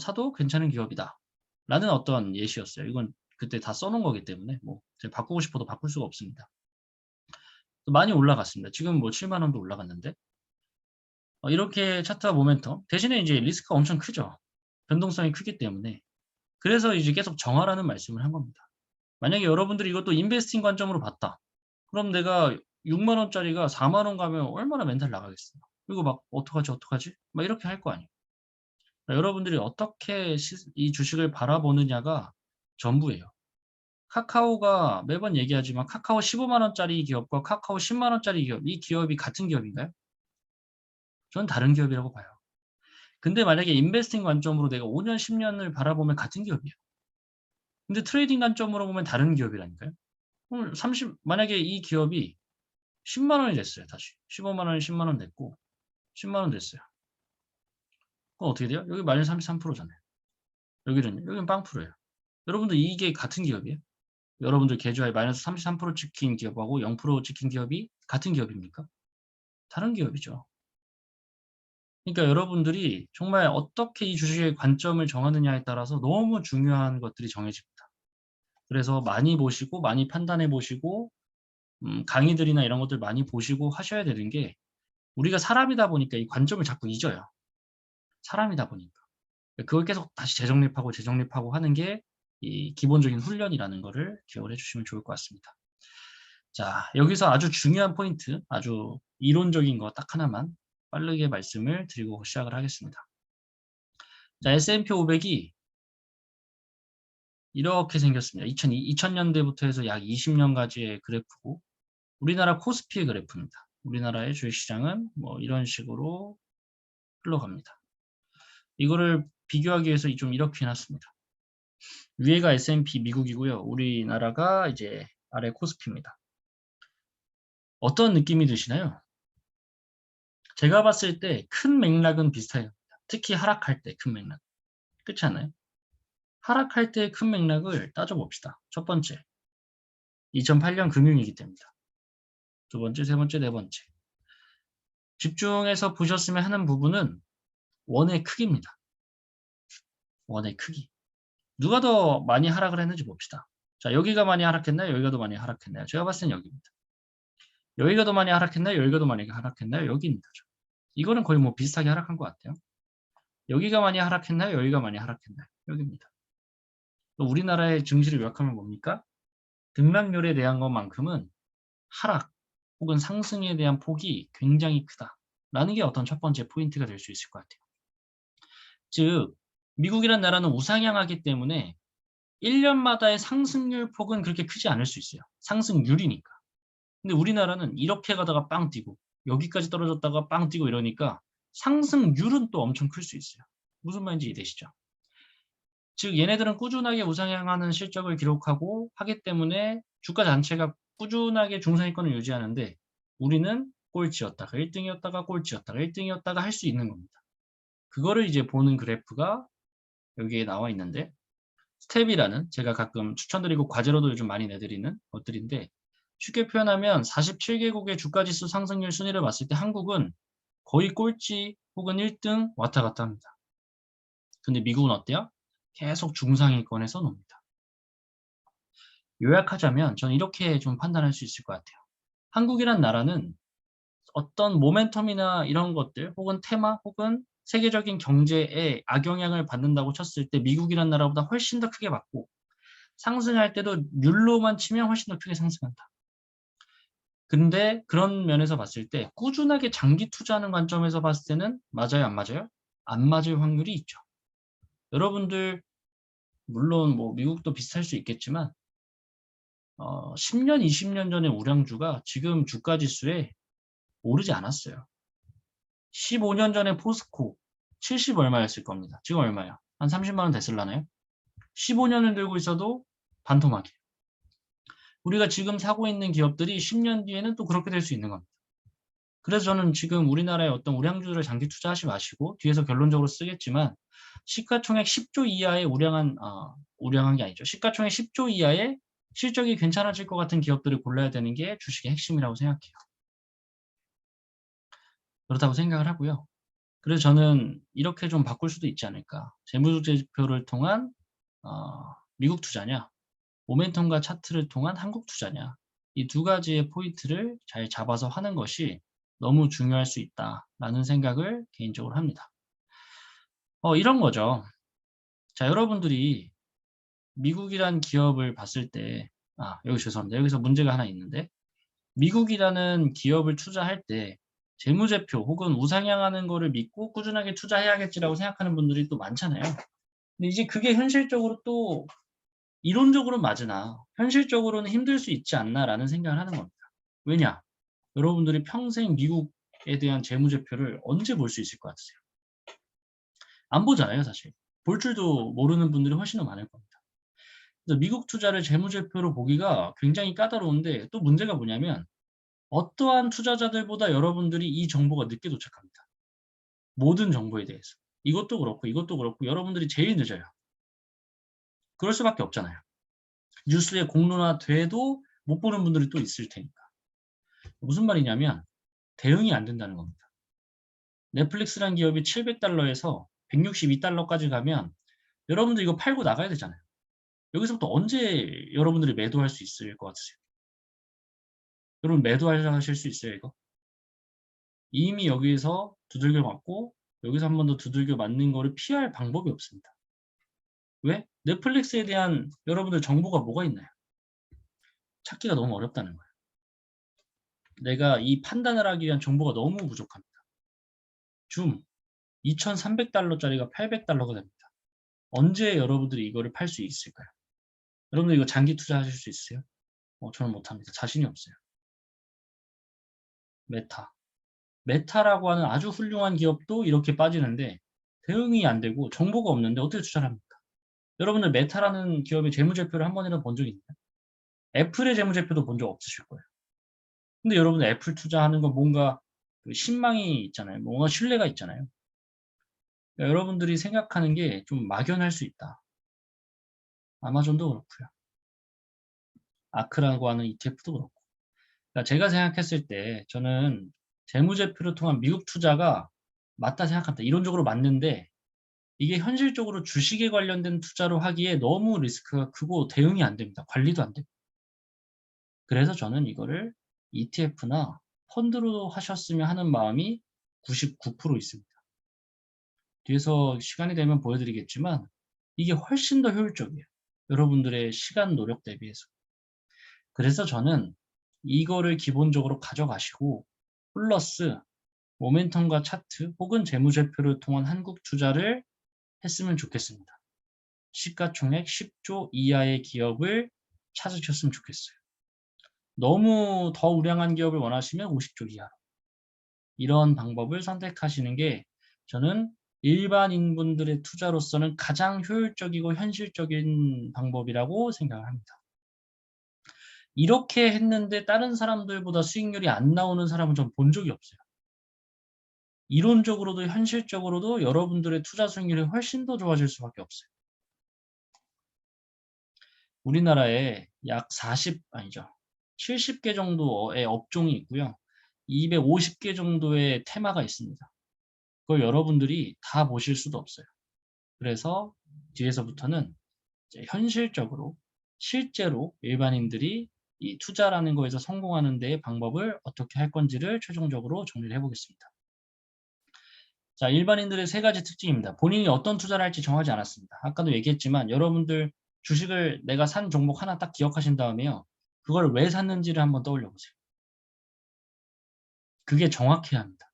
사도 괜찮은 기업이다. 라는 어떤 예시였어요. 이건 그때 다 써놓은 거기 때문에 뭐 제가 바꾸고 싶어도 바꿀 수가 없습니다. 많이 올라갔습니다. 지금 뭐 7만 원도 올라갔는데 이렇게 차트와 모멘텀 대신에 이제 리스크가 엄청 크죠. 변동성이 크기 때문에 그래서 이제 계속 정하라는 말씀을 한 겁니다. 만약에 여러분들이 이것도 인베스팅 관점으로 봤다. 그럼 내가 6만 원짜리가 4만 원 가면 얼마나 멘탈 나가겠어요. 그리고 막 어떡하지? 막 이렇게 할 거 아니에요. 그러니까 여러분들이 어떻게 이 주식을 바라보느냐가 전부예요. 카카오가 매번 얘기하지만 카카오 15만 원짜리 기업과 카카오 10만 원짜리 기업, 이 기업이 같은 기업인가요? 저는 다른 기업이라고 봐요. 근데 만약에 인베스팅 관점으로 내가 5년, 10년을 바라보면 같은 기업이에요. 근데 트레이딩 관점으로 보면 다른 기업이라니까요. 그럼 만약에 이 기업이 10만 원이 됐어요, 다시. 15만 원이 10만 원 됐고, 10만 원 됐어요. 그럼 어떻게 돼요? 여기 마이너스 33%잖아요. 여기는 빵프로예요. 여러분들 이게 같은 기업이에요? 여러분들 계좌에 마이너스 33% 찍힌 기업하고 0% 찍힌 기업이 같은 기업입니까? 다른 기업이죠. 그러니까 여러분들이 정말 어떻게 이 주식의 관점을 정하느냐에 따라서 너무 중요한 것들이 정해집니다. 그래서 많이 보시고 많이 판단해 보시고 강의들이나 이런 것들 많이 보시고 하셔야 되는 게 우리가 사람이다 보니까 이 관점을 자꾸 잊어요. 사람이다 보니까. 그걸 계속 다시 재정립하고 하는 게 이 기본적인 훈련이라는 거를 기억을 해주시면 좋을 것 같습니다. 자, 여기서 아주 중요한 포인트, 아주 이론적인 거 딱 하나만 빠르게 말씀을 드리고 시작을 하겠습니다. 자, S&P 500이 이렇게 생겼습니다. 2000년대부터 해서 약 20년까지의 그래프고 우리나라 코스피의 그래프입니다. 우리나라의 주식시장은 뭐 이런 식으로 흘러갑니다. 이거를 비교하기 위해서 좀 이렇게 해놨습니다. 위에가 S&P 미국이고요. 우리나라가 이제 아래 코스피입니다. 어떤 느낌이 드시나요? 제가 봤을 때 큰 맥락은 비슷해요. 특히 하락할 때 큰 맥락. 그렇지 않나요? 하락할 때 큰 맥락을 따져봅시다. 첫 번째, 2008년 금융위기 때입니다. 두 번째, 세 번째, 네 번째. 집중해서 보셨으면 하는 부분은 원의 크기입니다. 원의 크기. 누가 더 많이 하락을 했는지 봅시다. 자, 여기가 많이 하락했나요? 여기가 더 많이 하락했나요? 제가 봤을 땐 여기입니다. 여기가 더 많이 하락했나요? 여기가 더 많이 하락했나요? 여기입니다. 이거는 거의 뭐 비슷하게 하락한 것 같아요. 여기가 많이 하락했나요? 여기가 많이 하락했나요? 여기입니다. 우리나라의 증시를 요약하면 뭡니까? 등락률에 대한 것만큼은 하락 혹은 상승에 대한 폭이 굉장히 크다라는 게 어떤 첫 번째 포인트가 될 수 있을 것 같아요. 즉 미국이라는 나라는 우상향하기 때문에 1년마다의 상승률 폭은 그렇게 크지 않을 수 있어요. 상승률이니까. 근데 우리나라는 이렇게 가다가 빵 뛰고 여기까지 떨어졌다가 빵 뛰고 이러니까 상승률은 또 엄청 클 수 있어요. 무슨 말인지 이해되시죠? 즉 얘네들은 꾸준하게 우상향하는 실적을 기록하고 하기 때문에 주가 자체가 꾸준하게 중상위권을 유지하는데 우리는 꼴찌였다가 1등이었다가 꼴찌였다가 1등이었다가 할 수 있는 겁니다. 그거를 이제 보는 그래프가 여기에 나와 있는데 스텝이라는 제가 가끔 추천드리고 과제로도 요즘 많이 내드리는 것들인데 쉽게 표현하면 47개국의 주가지수 상승률 순위를 봤을 때 한국은 거의 꼴찌 혹은 1등 왔다 갔다 합니다. 근데 미국은 어때요? 계속 중상위권에서 놉니다. 요약하자면 저는 이렇게 좀 판단할 수 있을 것 같아요. 한국이란 나라는 어떤 모멘텀이나 이런 것들 혹은 테마 혹은 세계적인 경제에 악영향을 받는다고 쳤을 때 미국이란 나라보다 훨씬 더 크게 받고 상승할 때도 율로만 치면 훨씬 더 크게 상승한다. 근데 그런 면에서 봤을 때 꾸준하게 장기 투자하는 관점에서 봤을 때는 맞아요, 안 맞아요? 안 맞을 확률이 있죠. 여러분들 물론 뭐 미국도 비슷할 수 있겠지만 10년, 20년 전의 우량주가 지금 주가 지수에 오르지 않았어요. 15년 전에 포스코 70 얼마였을 겁니다. 지금 얼마야? 한 30만 원 됐을라나요? 15년을 들고 있어도 반토막이에요. 우리가 지금 사고 있는 기업들이 10년 뒤에는 또 그렇게 될 수 있는 겁니다. 그래서 저는 지금 우리나라의 어떤 우량주들을 장기 투자하지 마시고 뒤에서 결론적으로 쓰겠지만 시가총액 10조 이하의 우량한 게 아니죠. 시가총액 10조 이하의 실적이 괜찮아질 것 같은 기업들을 골라야 되는 게 주식의 핵심이라고 생각해요. 그렇다고 생각을 하고요. 그래서 저는 이렇게 좀 바꿀 수도 있지 않을까. 재무제표를 통한 미국 투자냐, 모멘텀과 차트를 통한 한국 투자냐, 이 두 가지의 포인트를 잘 잡아서 하는 것이 너무 중요할 수 있다라는 생각을 개인적으로 합니다. 이런 거죠. 자, 여러분들이 미국이란 기업을 봤을 때, 여기 죄송합니다. 여기서 문제가 하나 있는데, 미국이라는 기업을 투자할 때 재무제표 혹은 우상향하는 거를 믿고 꾸준하게 투자해야겠지라고 생각하는 분들이 또 많잖아요. 근데 이제 그게 현실적으로 또 이론적으로는 맞으나 현실적으로는 힘들 수 있지 않나라는 생각을 하는 겁니다. 왜냐? 여러분들이 평생 미국에 대한 재무제표를 언제 볼 수 있을 것 같으세요? 안 보잖아요, 사실. 볼 줄도 모르는 분들이 훨씬 더 많을 겁니다. 그래서 미국 투자를 재무제표로 보기가 굉장히 까다로운데 또 문제가 뭐냐면 어떠한 투자자들보다 여러분들이 이 정보가 늦게 도착합니다. 모든 정보에 대해서. 이것도 그렇고 여러분들이 제일 늦어요. 그럴 수밖에 없잖아요. 뉴스에 공론화돼도 못 보는 분들이 또 있을 테니까. 무슨 말이냐면 대응이 안 된다는 겁니다. 넷플릭스라는 기업이 700달러에서 162달러까지 가면 여러분들 이거 팔고 나가야 되잖아요. 여기서부터 언제 여러분들이 매도할 수 있을 것 같으세요? 여러분 매도하실 수 있어요, 이거? 이미 여기에서 두들겨 맞고 여기서 한 번 더 두들겨 맞는 거를 피할 방법이 없습니다. 왜? 넷플릭스에 대한 여러분들 정보가 뭐가 있나요? 찾기가 너무 어렵다는 거예요. 내가 이 판단을 하기 위한 정보가 너무 부족합니다. 줌 2,300달러짜리가 800달러가 됩니다. 언제 여러분들이 이거를 팔 수 있을까요? 여러분들 이거 장기 투자하실 수 있어요? 저는 못합니다. 자신이 없어요. 메타. 메타라고 하는 아주 훌륭한 기업도 이렇게 빠지는데 대응이 안 되고 정보가 없는데 어떻게 투자를 합니까? 여러분들 메타라는 기업의 재무제표를 한 번이라도 본 적이 있나요? 애플의 재무제표도 본 적 없으실 거예요. 근데 여러분들 애플 투자하는 건 뭔가 그 신망이 있잖아요. 뭔가 신뢰가 있잖아요. 그러니까 여러분들이 생각하는 게 좀 막연할 수 있다. 아마존도 그렇고요. 아크라고 하는 ETF도 그렇고. 그러니까 제가 생각했을 때 저는 재무제표를 통한 미국 투자가 맞다 생각합니다. 이론적으로 맞는데 이게 현실적으로 주식에 관련된 투자로 하기에 너무 리스크가 크고 대응이 안 됩니다. 관리도 안 됩니다. 그래서 저는 이거를 ETF나 펀드로 하셨으면 하는 마음이 99% 있습니다. 뒤에서 시간이 되면 보여드리겠지만 이게 훨씬 더 효율적이에요. 여러분들의 시간 노력 대비해서. 그래서 저는 이거를 기본적으로 가져가시고 플러스 모멘텀과 차트 혹은 재무제표를 통한 한국 투자를 했으면 좋겠습니다. 시가총액 10조 이하의 기업을 찾으셨으면 좋겠어요. 너무 더 우량한 기업을 원하시면 50조 이하로. 이런 방법을 선택하시는 게 저는 일반인 분들의 투자로서는 가장 효율적이고 현실적인 방법이라고 생각을 합니다. 이렇게 했는데 다른 사람들보다 수익률이 안 나오는 사람은 전 본 적이 없어요. 이론적으로도 현실적으로도 여러분들의 투자 수익률이 훨씬 더 좋아질 수밖에 없어요. 우리나라에 약 70개 정도의 업종이 있고요. 250개 정도의 테마가 있습니다. 그걸 여러분들이 다 보실 수도 없어요. 그래서 뒤에서부터는 이제 현실적으로 실제로 일반인들이 이 투자라는 거에서 성공하는 데의 방법을 어떻게 할 건지를 최종적으로 정리를 해보겠습니다. 자, 일반인들의 세 가지 특징입니다. 본인이 어떤 투자를 할지 정하지 않았습니다. 아까도 얘기했지만 여러분들 주식을 내가 산 종목 하나 딱 기억하신 다음에요. 그걸 왜 샀는지를 한번 떠올려 보세요. 그게 정확해야 합니다.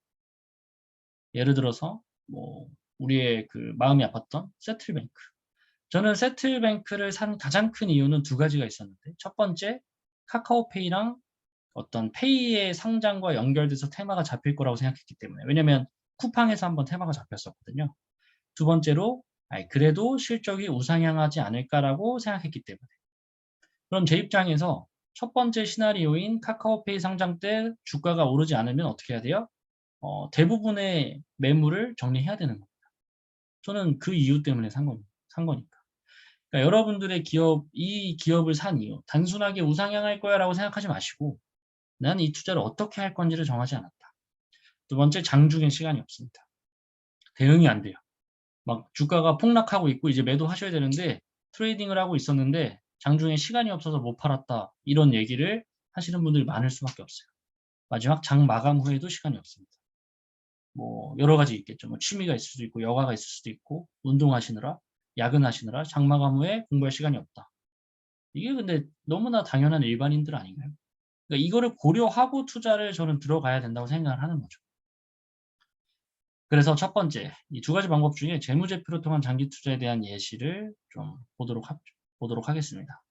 예를 들어서 뭐 우리의 그 마음이 아팠던 세틀뱅크. 저는 세틀뱅크를 산 가장 큰 이유는 두 가지가 있었는데, 첫 번째, 카카오페이랑 어떤 페이의 상장과 연결돼서 테마가 잡힐 거라고 생각했기 때문에. 왜냐면 쿠팡에서 한번 테마가 잡혔었거든요. 두 번째로 그래도 실적이 우상향하지 않을까라고 생각했기 때문에. 그럼 제 입장에서 첫 번째 시나리오인 카카오페이 상장 때 주가가 오르지 않으면 어떻게 해야 돼요? 대부분의 매물을 정리해야 되는 겁니다. 저는 그 이유 때문에 산 거니까. 그러니까 여러분들의 이 기업을 산 이유, 단순하게 우상향할 거야라고 생각하지 마시고, 난 이 투자를 어떻게 할 건지를 정하지 않았다. 두 번째, 장중에 시간이 없습니다. 대응이 안 돼요. 막 주가가 폭락하고 있고 이제 매도하셔야 되는데 트레이딩을 하고 있었는데 장중에 시간이 없어서 못 팔았다. 이런 얘기를 하시는 분들이 많을 수밖에 없어요. 마지막 장 마감 후에도 시간이 없습니다. 뭐 여러 가지 있겠죠. 뭐 취미가 있을 수도 있고 여가가 있을 수도 있고 운동하시느라 야근하시느라 장 마감 후에 공부할 시간이 없다. 이게 근데 너무나 당연한 일반인들 아닌가요? 그러니까 이거를 고려하고 투자를 저는 들어가야 된다고 생각을 하는 거죠. 그래서 첫 번째, 이 두 가지 방법 중에 재무제표를 통한 장기 투자에 대한 예시를 좀 보도록 하겠습니다.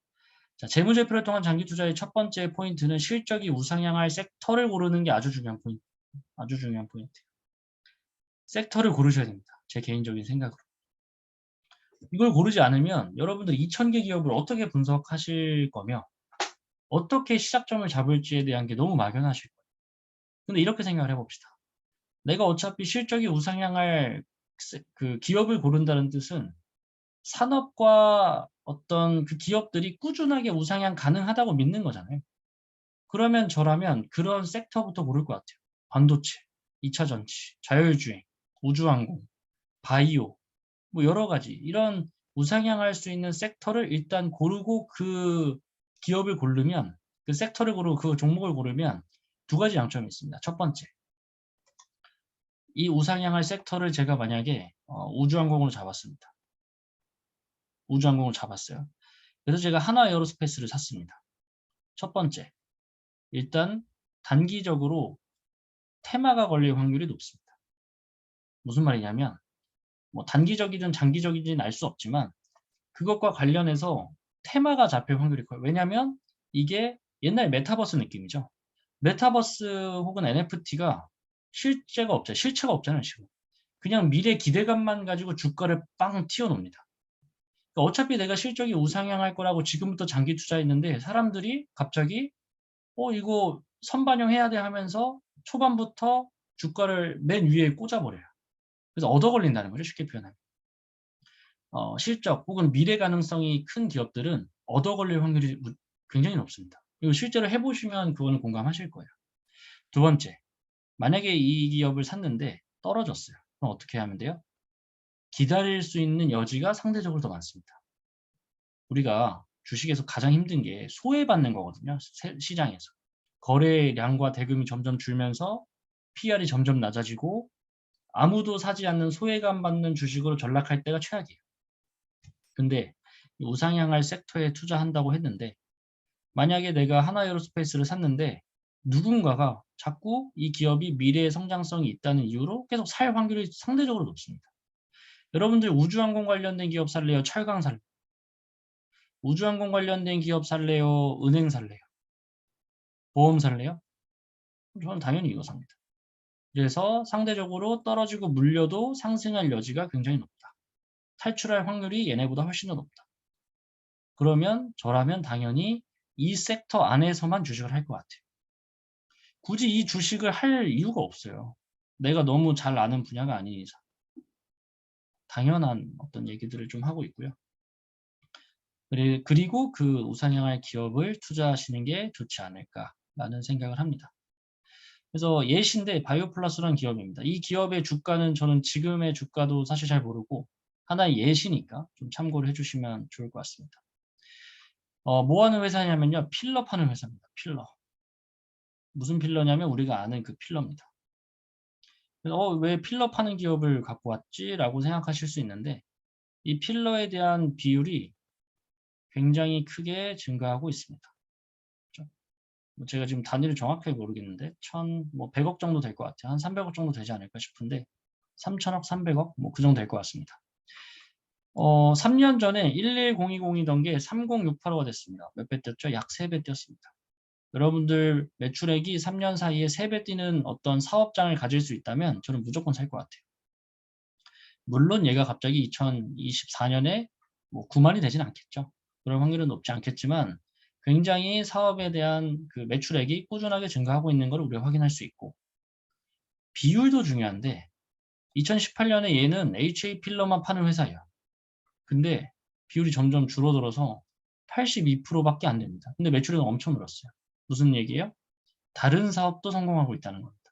자, 재무제표를 통한 장기 투자의 첫 번째 포인트는 실적이 우상향할 섹터를 고르는 게 아주 중요한 포인트. 아주 중요한 포인트. 섹터를 고르셔야 됩니다. 제 개인적인 생각으로. 이걸 고르지 않으면 여러분들 2,000개 기업을 어떻게 분석하실 거며 어떻게 시작점을 잡을지에 대한 게 너무 막연하실 거예요. 근데 이렇게 생각을 해봅시다. 내가 어차피 실적이 우상향할 그 기업을 고른다는 뜻은 산업과 어떤 그 기업들이 꾸준하게 우상향 가능하다고 믿는 거잖아요. 그러면 저라면 그런 섹터부터 고를 것 같아요. 반도체, 2차 전지, 자율주행, 우주항공, 바이오, 뭐 여러 가지 이런 우상향할 수 있는 섹터를 일단 고르고 그 기업을 고르면 그 섹터를 고르고 그 종목을 고르면 두 가지 장점이 있습니다. 첫 번째, 이 우상향할 섹터를 제가 만약에 우주항공으로 잡았습니다. 우주항공을 잡았어요. 그래서 제가 하나에어로스페이스를 샀습니다. 첫 번째, 일단 단기적으로 테마가 걸릴 확률이 높습니다. 무슨 말이냐면 뭐 단기적이든 장기적이든 알 수 없지만 그것과 관련해서 테마가 잡힐 확률이 커요. 왜냐하면 이게 옛날 메타버스 느낌이죠. 메타버스 혹은 NFT가 실체가 없잖아요, 지금. 그냥 미래 기대감만 가지고 주가를 빵 튀어놓습니다. 그러니까 어차피 내가 실적이 우상향할 거라고 지금부터 장기 투자했는데 사람들이 갑자기 이거 선반영해야 돼 하면서 초반부터 주가를 맨 위에 꽂아버려요. 그래서 얻어 걸린다는 거죠, 쉽게 표현하면. 실적 혹은 미래 가능성이 큰 기업들은 얻어 걸릴 확률이 굉장히 높습니다. 이거 실제로 해보시면 그거는 공감하실 거예요. 두 번째, 만약에 이 기업을 샀는데 떨어졌어요. 그럼 어떻게 하면 돼요? 기다릴 수 있는 여지가 상대적으로 더 많습니다. 우리가 주식에서 가장 힘든 게 소외받는 거거든요. 시장에서. 거래량과 대금이 점점 줄면서 PR이 점점 낮아지고 아무도 사지 않는 소외감 받는 주식으로 전락할 때가 최악이에요. 근데 우상향할 sek터에 투자한다고 했는데 만약에 내가 하나에어로스페이스를 샀는데 누군가가 자꾸 이 기업이 미래의 성장성이 있다는 이유로 계속 살 확률이 상대적으로 높습니다. 여러분들 우주항공 관련된 기업 살래요? 철강 살래요? 우주항공 관련된 기업 살래요? 은행 살래요? 보험 살래요? 저는 당연히 이거 삽니다. 그래서 상대적으로 떨어지고 물려도 상승할 여지가 굉장히 높다. 탈출할 확률이 얘네보다 훨씬 더 높다. 그러면 저라면 당연히 이 섹터 안에서만 주식을 할 것 같아요. 굳이 이 주식을 할 이유가 없어요. 내가 너무 잘 아는 분야가 아닌 이상. 당연한 어떤 얘기들을 좀 하고 있고요. 그리고 그 우상향할 기업을 투자하시는 게 좋지 않을까라는 생각을 합니다. 그래서 예시인데 바이오플러스라는 기업입니다. 이 기업의 주가는 저는 지금의 주가도 사실 잘 모르고 하나의 예시니까 좀 참고를 해주시면 좋을 것 같습니다. 뭐 하는 회사냐면요. 필러 파는 회사입니다. 필러. 무슨 필러냐면 우리가 아는 그 필러입니다. 왜 필러 파는 기업을 갖고 왔지? 라고 생각하실 수 있는데 이 필러에 대한 비율이 굉장히 크게 증가하고 있습니다. 그렇죠? 제가 지금 단위를 정확하게 모르겠는데 100억 정도 될 것 같아요. 한 300억 정도 되지 않을까 싶은데 3천억, 300억 뭐 그 정도 될 것 같습니다. 3년 전에 11020이던 게 3068호가 됐습니다. 몇 배 뛰었죠? 약 3배 뛰었습니다. 여러분들 매출액이 3년 사이에 3배 뛰는 어떤 사업장을 가질 수 있다면 저는 무조건 살 것 같아요. 물론 얘가 갑자기 2024년에 뭐 9만이 되진 않겠죠. 그럴 확률은 높지 않겠지만 굉장히 사업에 대한 그 매출액이 꾸준하게 증가하고 있는 걸 우리가 확인할 수 있고 비율도 중요한데 2018년에 얘는 HA 필러만 파는 회사예요. 근데 비율이 점점 줄어들어서 82%밖에 안 됩니다. 근데 매출액은 엄청 늘었어요. 무슨 얘기예요? 다른 사업도 성공하고 있다는 겁니다.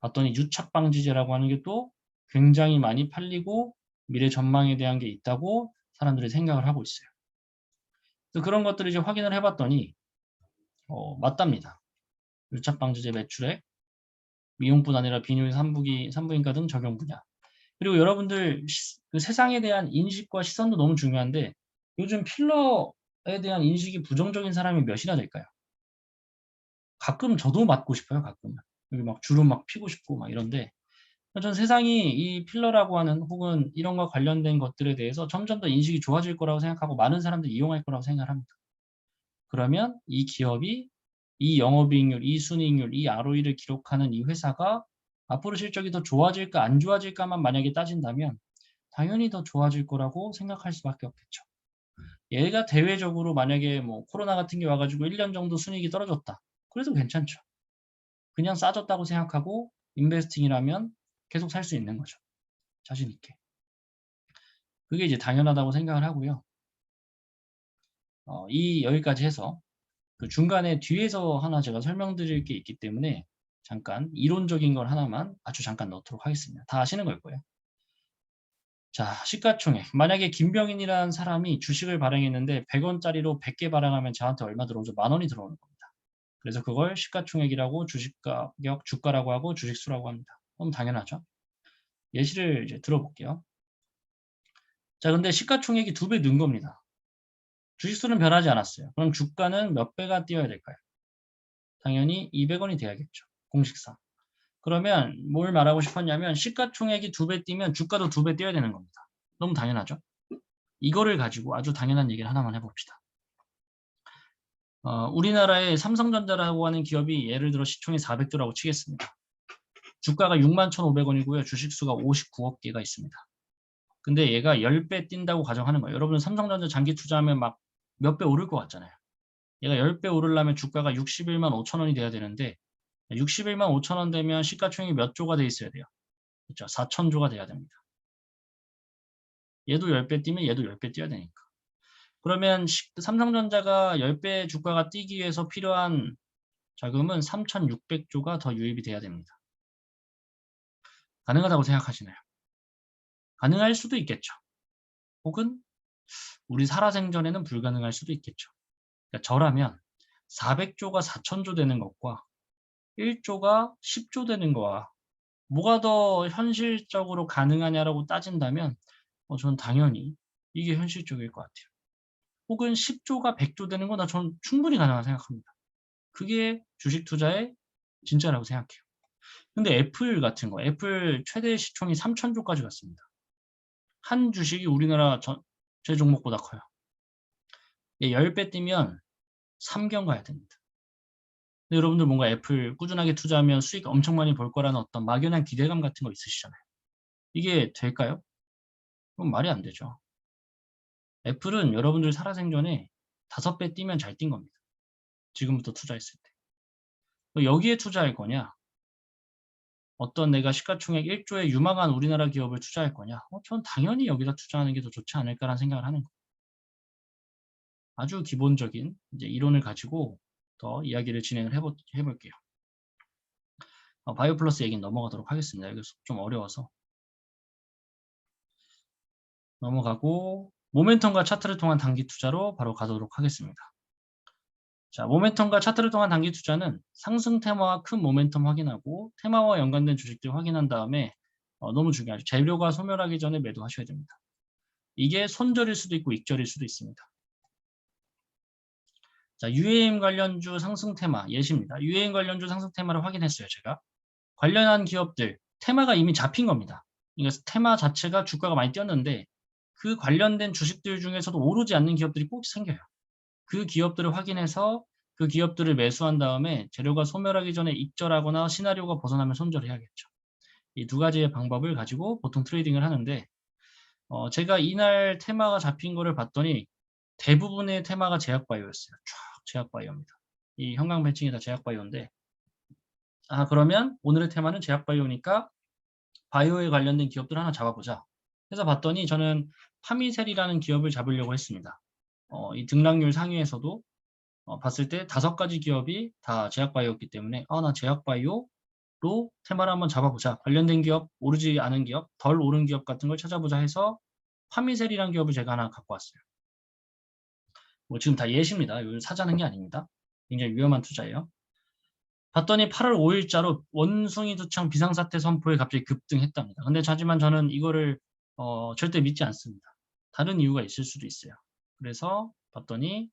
봤더니 유착방지제라고 하는 게 또 굉장히 많이 팔리고 미래 전망에 대한 게 있다고 사람들이 생각을 하고 있어요. 그래서 그런 것들을 이제 확인을 해봤더니 맞답니다. 유착방지제 매출액, 미용뿐 아니라 비뇨기, 산부인과 등 적용 분야. 그리고 여러분들 그 세상에 대한 인식과 시선도 너무 중요한데 요즘 필러에 대한 인식이 부정적인 사람이 몇이나 될까요? 가끔 저도 맞고 싶어요. 가끔은. 여기 막 주름 막 피고 싶고 막 이런데 전 세상이 이 필러라고 하는 혹은 이런 거 관련된 것들에 대해서 점점 더 인식이 좋아질 거라고 생각하고 많은 사람들이 이용할 거라고 생각을 합니다. 그러면 이 기업이 이 영업이익률, 이 순이익률, 이 ROE를 기록하는 이 회사가 앞으로 실적이 더 좋아질까 안 좋아질까만 만약에 따진다면 당연히 더 좋아질 거라고 생각할 수밖에 없겠죠. 얘가 대외적으로 만약에 뭐 코로나 같은 게 와가지고 1년 정도 순이익이 떨어졌다. 그래도 괜찮죠. 그냥 싸졌다고 생각하고 인베스팅이라면 계속 살 수 있는 거죠. 자신 있게. 그게 이제 당연하다고 생각을 하고요. 여기까지 해서 그 중간에 뒤에서 하나 제가 설명드릴 게 있기 때문에 잠깐 이론적인 걸 하나만 아주 잠깐 넣도록 하겠습니다. 다 아시는 걸 거예요. 자, 시가총액. 만약에 김병인이라는 사람이 주식을 발행했는데 100원짜리로 100개 발행하면 저한테 얼마 들어오죠? 10,000원이 들어오는 겁니다. 그래서 그걸 시가총액이라고 주식가격, 주가라고 하고 주식수라고 합니다. 그럼 당연하죠. 예시를 이제 들어볼게요. 자, 근데 시가총액이 2배 는 겁니다. 주식수는 변하지 않았어요. 그럼 주가는 몇 배가 뛰어야 될까요? 당연히 200원이 돼야겠죠. 공식상. 그러면 뭘 말하고 싶었냐면 시가총액이 2배 뛰면 주가도 2배 뛰어야 되는 겁니다. 너무 당연하죠? 이거를 가지고 아주 당연한 얘기를 하나만 해봅시다. 우리나라의 삼성전자라고 하는 기업이 예를 들어 시총이 400조라고 치겠습니다. 주가가 61,500원이고요. 주식수가 59억 개가 있습니다. 근데 얘가 10배 뛴다고 가정하는 거예요. 여러분 삼성전자 장기 투자하면 막 몇 배 오를 것 같잖아요. 얘가 10배 오르려면 주가가 61만 5천 원이 돼야 되는데 61만 5천 원 되면 시가총액이 몇 조가 돼 있어야 돼요. 그렇죠? 4천조가 돼야 됩니다. 얘도 10배 뛰면 얘도 10배 뛰어야 되니까. 그러면 삼성전자가 10배 주가가 뛰기 위해서 필요한 자금은 3,600조가 더 유입이 돼야 됩니다. 가능하다고 생각하시나요? 가능할 수도 있겠죠. 혹은 우리 살아생전에는 불가능할 수도 있겠죠. 그러니까 저라면 400조가 4,000조 되는 것과 1조가 10조 되는 거와 뭐가 더 현실적으로 가능하냐라고 따진다면 저는 당연히 이게 현실적일 것 같아요. 혹은 10조가 100조 되는 건 저는 충분히 가능하다고 생각합니다. 그게 주식 투자의 진짜라고 생각해요. 근데 애플 같은 거, 애플 최대 시총이 3,000조까지 갔습니다. 한 주식이 우리나라 제 종목보다 커요. 10배 뛰면 3경 가야 됩니다. 근데 여러분들 뭔가 애플 꾸준하게 투자하면 수익 엄청 많이 볼 거라는 어떤 막연한 기대감 같은 거 있으시잖아요. 이게 될까요? 그럼 말이 안 되죠. 애플은 여러분들 살아생전에 5배 뛰면 잘 뛴 겁니다. 지금부터 투자했을 때. 여기에 투자할 거냐? 어떤 내가 시가총액 1조의 유망한 우리나라 기업을 투자할 거냐? 전 당연히 여기다 투자하는 게 더 좋지 않을까라는 생각을 하는 거예요. 아주 기본적인 이제 이론을 가지고 더 이야기를 진행을 해볼게요. 바이오 플러스 얘기는 넘어가도록 하겠습니다. 이거 좀 어려워서. 넘어가고 모멘텀과 차트를 통한 단기 투자로 바로 가도록 하겠습니다. 자, 모멘텀과 차트를 통한 단기 투자는 상승 테마와 큰 모멘텀 확인하고 테마와 연관된 주식들 확인한 다음에 너무 중요하죠. 재료가 소멸하기 전에 매도하셔야 됩니다. 이게 손절일 수도 있고 익절일 수도 있습니다. 자, UAM 관련주 상승 테마 예시입니다. UAM 관련주 상승 테마를 확인했어요, 제가. 관련한 기업들, 테마가 이미 잡힌 겁니다. 그러니까 테마 자체가 주가가 많이 뛰었는데 그 관련된 주식들 중에서도 오르지 않는 기업들이 꼭 생겨요. 그 기업들을 확인해서 그 기업들을 매수한 다음에 재료가 소멸하기 전에 익절하거나 시나리오가 벗어나면 손절해야겠죠. 이 두 가지의 방법을 가지고 보통 트레이딩을 하는데 제가 이날 테마가 잡힌 거를 봤더니 대부분의 테마가 제약바이오였어요. 쫙 제약바이오입니다. 이 형광 배칭이 다 제약바이오인데 그러면 오늘의 테마는 제약바이오니까 바이오에 관련된 기업들 하나 잡아보자. 해서 봤더니 저는 파미셀이라는 기업을 잡으려고 했습니다. 이 등락률 상위에서도 봤을 때 5가지 기업이 다 제약바이오였기 때문에 나 제약바이오로 테마를 한번 잡아보자. 관련된 기업, 오르지 않은 기업, 덜 오른 기업 같은 걸 찾아보자 해서 파미셀이라는 기업을 제가 하나 갖고 왔어요. 뭐 지금 다 예시입니다. 이걸 사자는 게 아닙니다. 굉장히 위험한 투자예요. 봤더니 8월 5일자로 원숭이 두창 비상사태 선포에 갑자기 급등했답니다. 근데 하지만 저는 이거를 절대 믿지 않습니다. 다른 이유가 있을 수도 있어요. 그래서 봤더니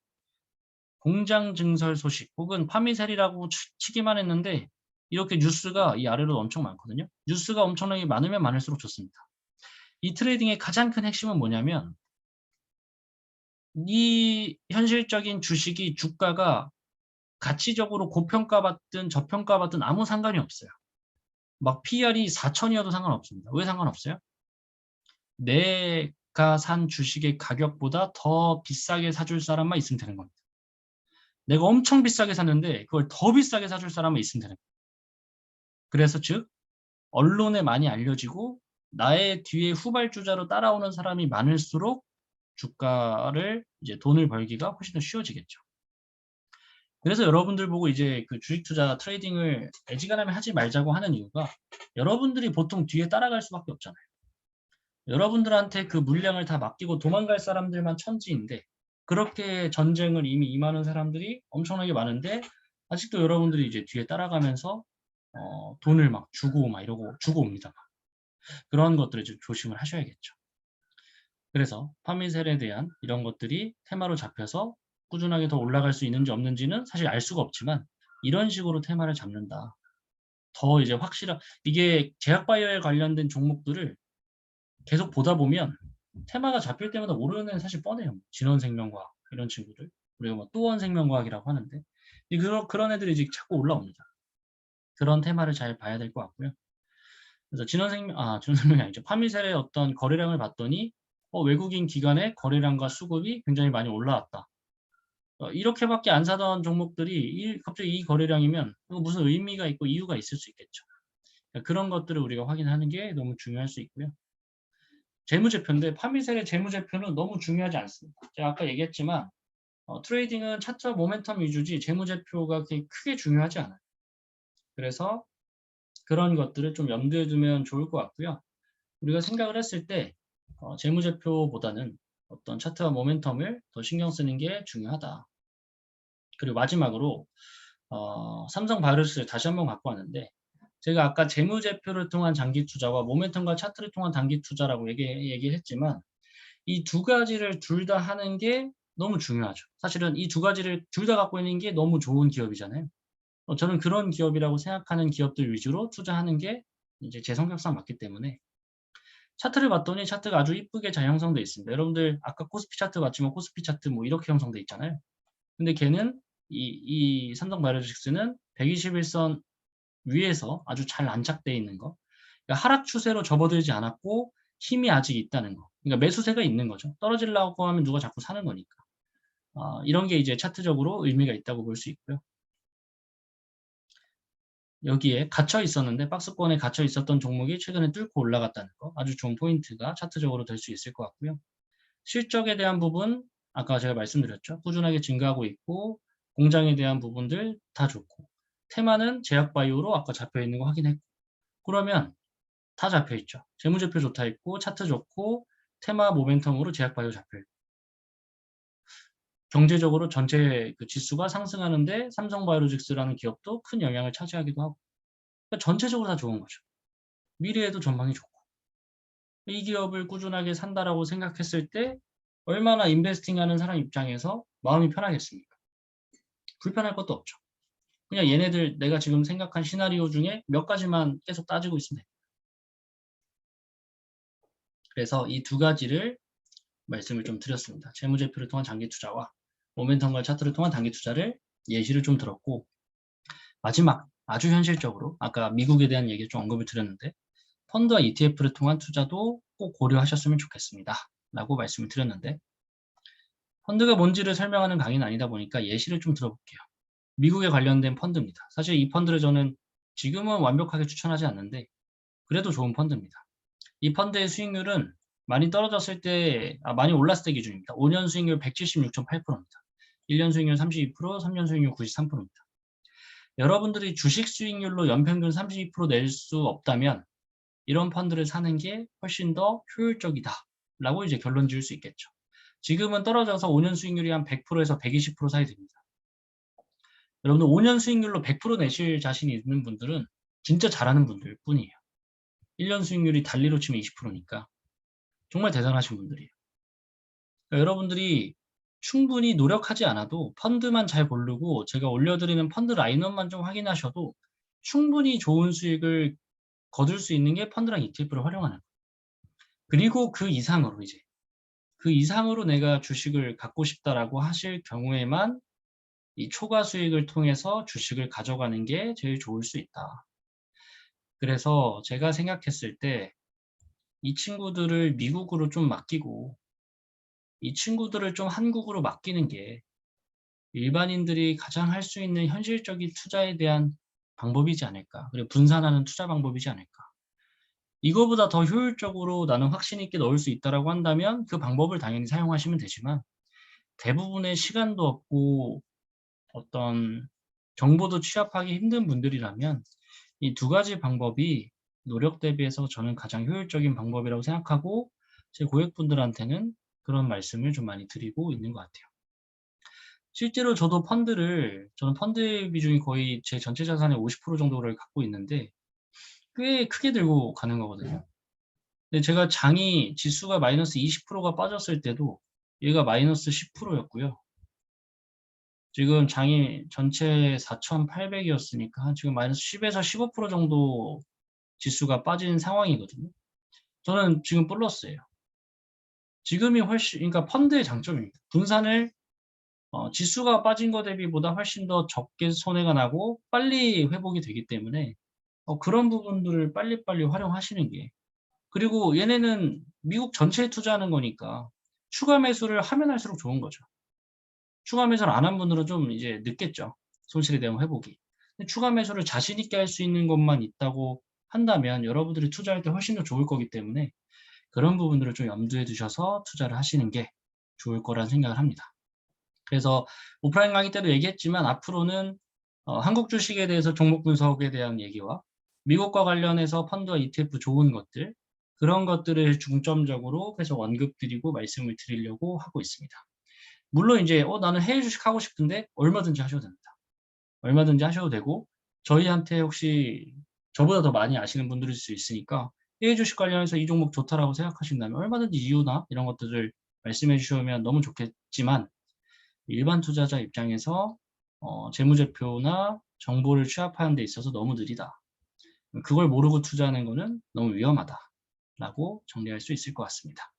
공장 증설 소식 혹은 파미셀이라고 치기만 했는데 이렇게 뉴스가 이 아래로 엄청 많거든요. 뉴스가 엄청나게 많으면 많을수록 좋습니다. 이 트레이딩의 가장 큰 핵심은 뭐냐면 이 현실적인 주식이 주가가 가치적으로 고평가받든 저평가받든 아무 상관이 없어요. 막 PR이 4천이어도 상관없습니다. 왜 상관없어요? 내가 산 주식의 가격보다 더 비싸게 사줄 사람만 있으면 되는 겁니다. 내가 엄청 비싸게 샀는데 그걸 더 비싸게 사줄 사람만 있으면 되는 거예요. 그래서 즉 언론에 많이 알려지고 나의 뒤에 후발주자로 따라오는 사람이 많을수록 주가를 이제 돈을 벌기가 훨씬 더 쉬워지겠죠. 그래서 여러분들 보고 이제 그 주식 투자 트레이딩을 애지간하면 하지 말자고 하는 이유가 여러분들이 보통 뒤에 따라갈 수밖에 없잖아요. 여러분들한테 그 물량을 다 맡기고 도망갈 사람들만 천지인데 그렇게 전쟁을 이미 임하는 사람들이 엄청나게 많은데 아직도 여러분들이 이제 뒤에 따라가면서 돈을 막 주고 막 이러고 주고 옵니다. 그런 것들을 좀 조심을 하셔야겠죠. 그래서 파미셀에 대한 이런 것들이 테마로 잡혀서 꾸준하게 더 올라갈 수 있는지 없는지는 사실 알 수가 없지만 이런 식으로 테마를 잡는다. 더 이제 확실한 이게 제약바이오에 관련된 종목들을 계속 보다 보면 테마가 잡힐 때마다 오르는 애는 사실 뻔해요. 진원생명과학 이런 친구들 우리가 뭐 또원생명과학이라고 하는데 그런 애들이 이제 자꾸 올라옵니다. 그런 테마를 잘 봐야 될 것 같고요. 그래서 진원생명이 아니죠. 파미셀의 어떤 거래량을 봤더니 외국인 기관의 거래량과 수급이 굉장히 많이 올라왔다. 이렇게밖에 안 사던 종목들이 갑자기 이 거래량이면 무슨 의미가 있고 이유가 있을 수 있겠죠. 그러니까 그런 것들을 우리가 확인하는 게 너무 중요할 수 있고요. 재무제표인데 파미셀의 재무제표는 너무 중요하지 않습니다. 제가 아까 얘기했지만 트레이딩은 차트와 모멘텀 위주지 재무제표가 그렇게 크게 중요하지 않아요. 그래서 그런 것들을 좀 염두에 두면 좋을 것 같고요. 우리가 생각을 했을 때 재무제표보다는 어떤 차트와 모멘텀을 더 신경 쓰는 게 중요하다. 그리고 마지막으로 삼성바이오로직스를 다시 한번 갖고 왔는데 제가 아까 재무제표를 통한 장기 투자와 모멘텀과 차트를 통한 단기 투자라고 얘기를 했지만 이 두 가지를 둘 다 하는 게 너무 중요하죠. 사실은 이 두 가지를 둘 다 갖고 있는 게 너무 좋은 기업이잖아요. 저는 그런 기업이라고 생각하는 기업들 위주로 투자하는 게 이제 제 성격상 맞기 때문에 차트를 봤더니 차트가 아주 이쁘게 잘 형성되어 있습니다. 여러분들 아까 코스피 차트 봤지만 코스피 차트 뭐 이렇게 형성되어 있잖아요. 근데 걔는 이 삼성바이오로직스는 121선 위에서 아주 잘 안착되어 있는 거. 그러니까 하락 추세로 접어들지 않았고 힘이 아직 있다는 거. 그러니까 매수세가 있는 거죠. 떨어지려고 하면 누가 자꾸 사는 거니까. 이런 게 이제 차트적으로 의미가 있다고 볼 수 있고요. 여기에 갇혀 있었는데 박스권에 갇혀 있었던 종목이 최근에 뚫고 올라갔다는 거. 아주 좋은 포인트가 차트적으로 될 수 있을 것 같고요. 실적에 대한 부분 아까 제가 말씀드렸죠. 꾸준하게 증가하고 있고 공장에 대한 부분들 다 좋고 테마는 제약바이오로 아까 잡혀 있는 거 확인했고 그러면 다 잡혀 있죠. 재무제표 좋다 있고 차트 좋고 테마 모멘텀으로 제약바이오 잡힐. 경제적으로 전체 그 지수가 상승하는데 삼성바이오로직스라는 기업도 큰 영향을 차지하기도 하고. 그러니까 전체적으로 다 좋은 거죠. 미래에도 전망이 좋고. 이 기업을 꾸준하게 산다라고 생각했을 때 얼마나 인베스팅하는 사람 입장에서 마음이 편하겠습니까? 불편할 것도 없죠. 그냥 얘네들 내가 지금 생각한 시나리오 중에 몇 가지만 계속 따지고 있으면 돼요. 그래서 이 두 가지를 말씀을 좀 드렸습니다. 재무제표를 통한 장기 투자와 모멘텀과 차트를 통한 단기 투자를 예시를 좀 들었고, 마지막 아주 현실적으로 아까 미국에 대한 얘기 좀 언급을 드렸는데 펀드와 ETF를 통한 투자도 꼭 고려하셨으면 좋겠습니다. 라고 말씀을 드렸는데, 펀드가 뭔지를 설명하는 강의는 아니다 보니까 예시를 좀 들어볼게요. 미국에 관련된 펀드입니다. 사실 이 펀드를 저는 지금은 완벽하게 추천하지 않는데 그래도 좋은 펀드입니다. 이 펀드의 수익률은 많이 떨어졌을 때, 많이 올랐을 때 기준입니다. 5년 수익률 176.8%입니다. 1년 수익률 32%, 3년 수익률 93%입니다. 여러분들이 주식 수익률로 연평균 32%낼 수 없다면 이런 펀드를 사는 게 훨씬 더 효율적이다 라고 이제 결론 지을 수 있겠죠. 지금은 떨어져서 5년 수익률이 한 100%에서 120% 사이 됩니다. 여러분들 5년 수익률로 100% 내실 자신이 있는 분들은 진짜 잘하는 분들 뿐이에요. 1년 수익률이 달리로 치면 20%니까 정말 대단하신 분들이에요. 그러니까 여러분들이 충분히 노력하지 않아도 펀드만 잘 고르고 제가 올려드리는 펀드 라인업만 좀 확인하셔도 충분히 좋은 수익을 거둘 수 있는 게 펀드랑 ETF를 활용하는 거예요. 그리고 그 이상으로 내가 주식을 갖고 싶다라고 하실 경우에만 이 초과 수익을 통해서 주식을 가져가는 게 제일 좋을 수 있다. 그래서 제가 생각했을 때 이 친구들을 미국으로 좀 맡기고 이 친구들을 좀 한국으로 맡기는 게 일반인들이 가장 할 수 있는 현실적인 투자에 대한 방법이지 않을까. 그리고 분산하는 투자 방법이지 않을까. 이거보다 더 효율적으로 나는 확신 있게 넣을 수 있다라고 한다면 그 방법을 당연히 사용하시면 되지만 대부분의 시간도 없고 어떤 정보도 취합하기 힘든 분들이라면 이 두 가지 방법이 노력 대비해서 저는 가장 효율적인 방법이라고 생각하고 제 고객분들한테는 그런 말씀을 좀 많이 드리고 있는 것 같아요. 실제로 저는 펀드 비중이 거의 제 전체 자산의 50% 정도를 갖고 있는데 꽤 크게 들고 가는 거거든요. 근데 제가 지수가 마이너스 20%가 빠졌을 때도 얘가 마이너스 10%였고요. 지금 장이 전체 4,800이었으니까 지금 마이너스 10에서 15% 정도 지수가 빠진 상황이거든요. 저는 지금 플러스예요. 지금이 그러니까 펀드의 장점입니다. 분산을 지수가 빠진 거 대비보다 훨씬 더 적게 손해가 나고 빨리 회복이 되기 때문에 그런 부분들을 빨리빨리 활용하시는 게, 그리고 얘네는 미국 전체에 투자하는 거니까 추가 매수를 하면 할수록 좋은 거죠. 추가 매수를 안 한 분들은 좀 이제 늦겠죠. 손실에 대한 회복이. 근데 추가 매수를 자신 있게 할 수 있는 것만 있다고 한다면 여러분들이 투자할 때 훨씬 더 좋을 거기 때문에 그런 부분들을 좀 염두에 두셔서 투자를 하시는 게 좋을 거란 생각을 합니다. 그래서 오프라인 강의 때도 얘기했지만 앞으로는 한국 주식에 대해서 종목 분석에 대한 얘기와 미국과 관련해서 펀드와 ETF 좋은 것들, 그런 것들을 중점적으로 계속 언급드리고 말씀을 드리려고 하고 있습니다. 물론 이제 나는 해외 주식 하고 싶은데 얼마든지 하셔도 됩니다. 얼마든지 하셔도 되고 저희한테 혹시 저보다 더 많이 아시는 분들일 수 있으니까 해외 주식 관련해서 이 종목 좋다라고 생각하신다면 얼마든지 이유나 이런 것들을 말씀해 주시면 너무 좋겠지만 일반 투자자 입장에서 재무제표나 정보를 취합하는 데 있어서 너무 느리다. 그걸 모르고 투자하는 거는 너무 위험하다라고 정리할 수 있을 것 같습니다.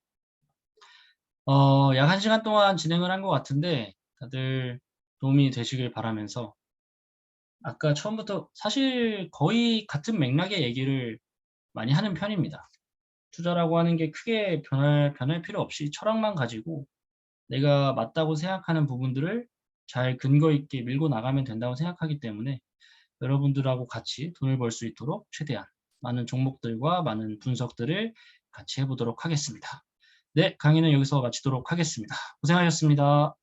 약 1시간 동안 진행을 한 것 같은데 다들 도움이 되시길 바라면서, 아까 처음부터 사실 거의 같은 맥락의 얘기를 많이 하는 편입니다. 투자라고 하는 게 크게 변할 필요 없이 철학만 가지고 내가 맞다고 생각하는 부분들을 잘 근거 있게 밀고 나가면 된다고 생각하기 때문에 여러분들하고 같이 돈을 벌 수 있도록 최대한 많은 종목들과 많은 분석들을 같이 해보도록 하겠습니다. 네, 강의는 여기서 마치도록 하겠습니다. 고생하셨습니다.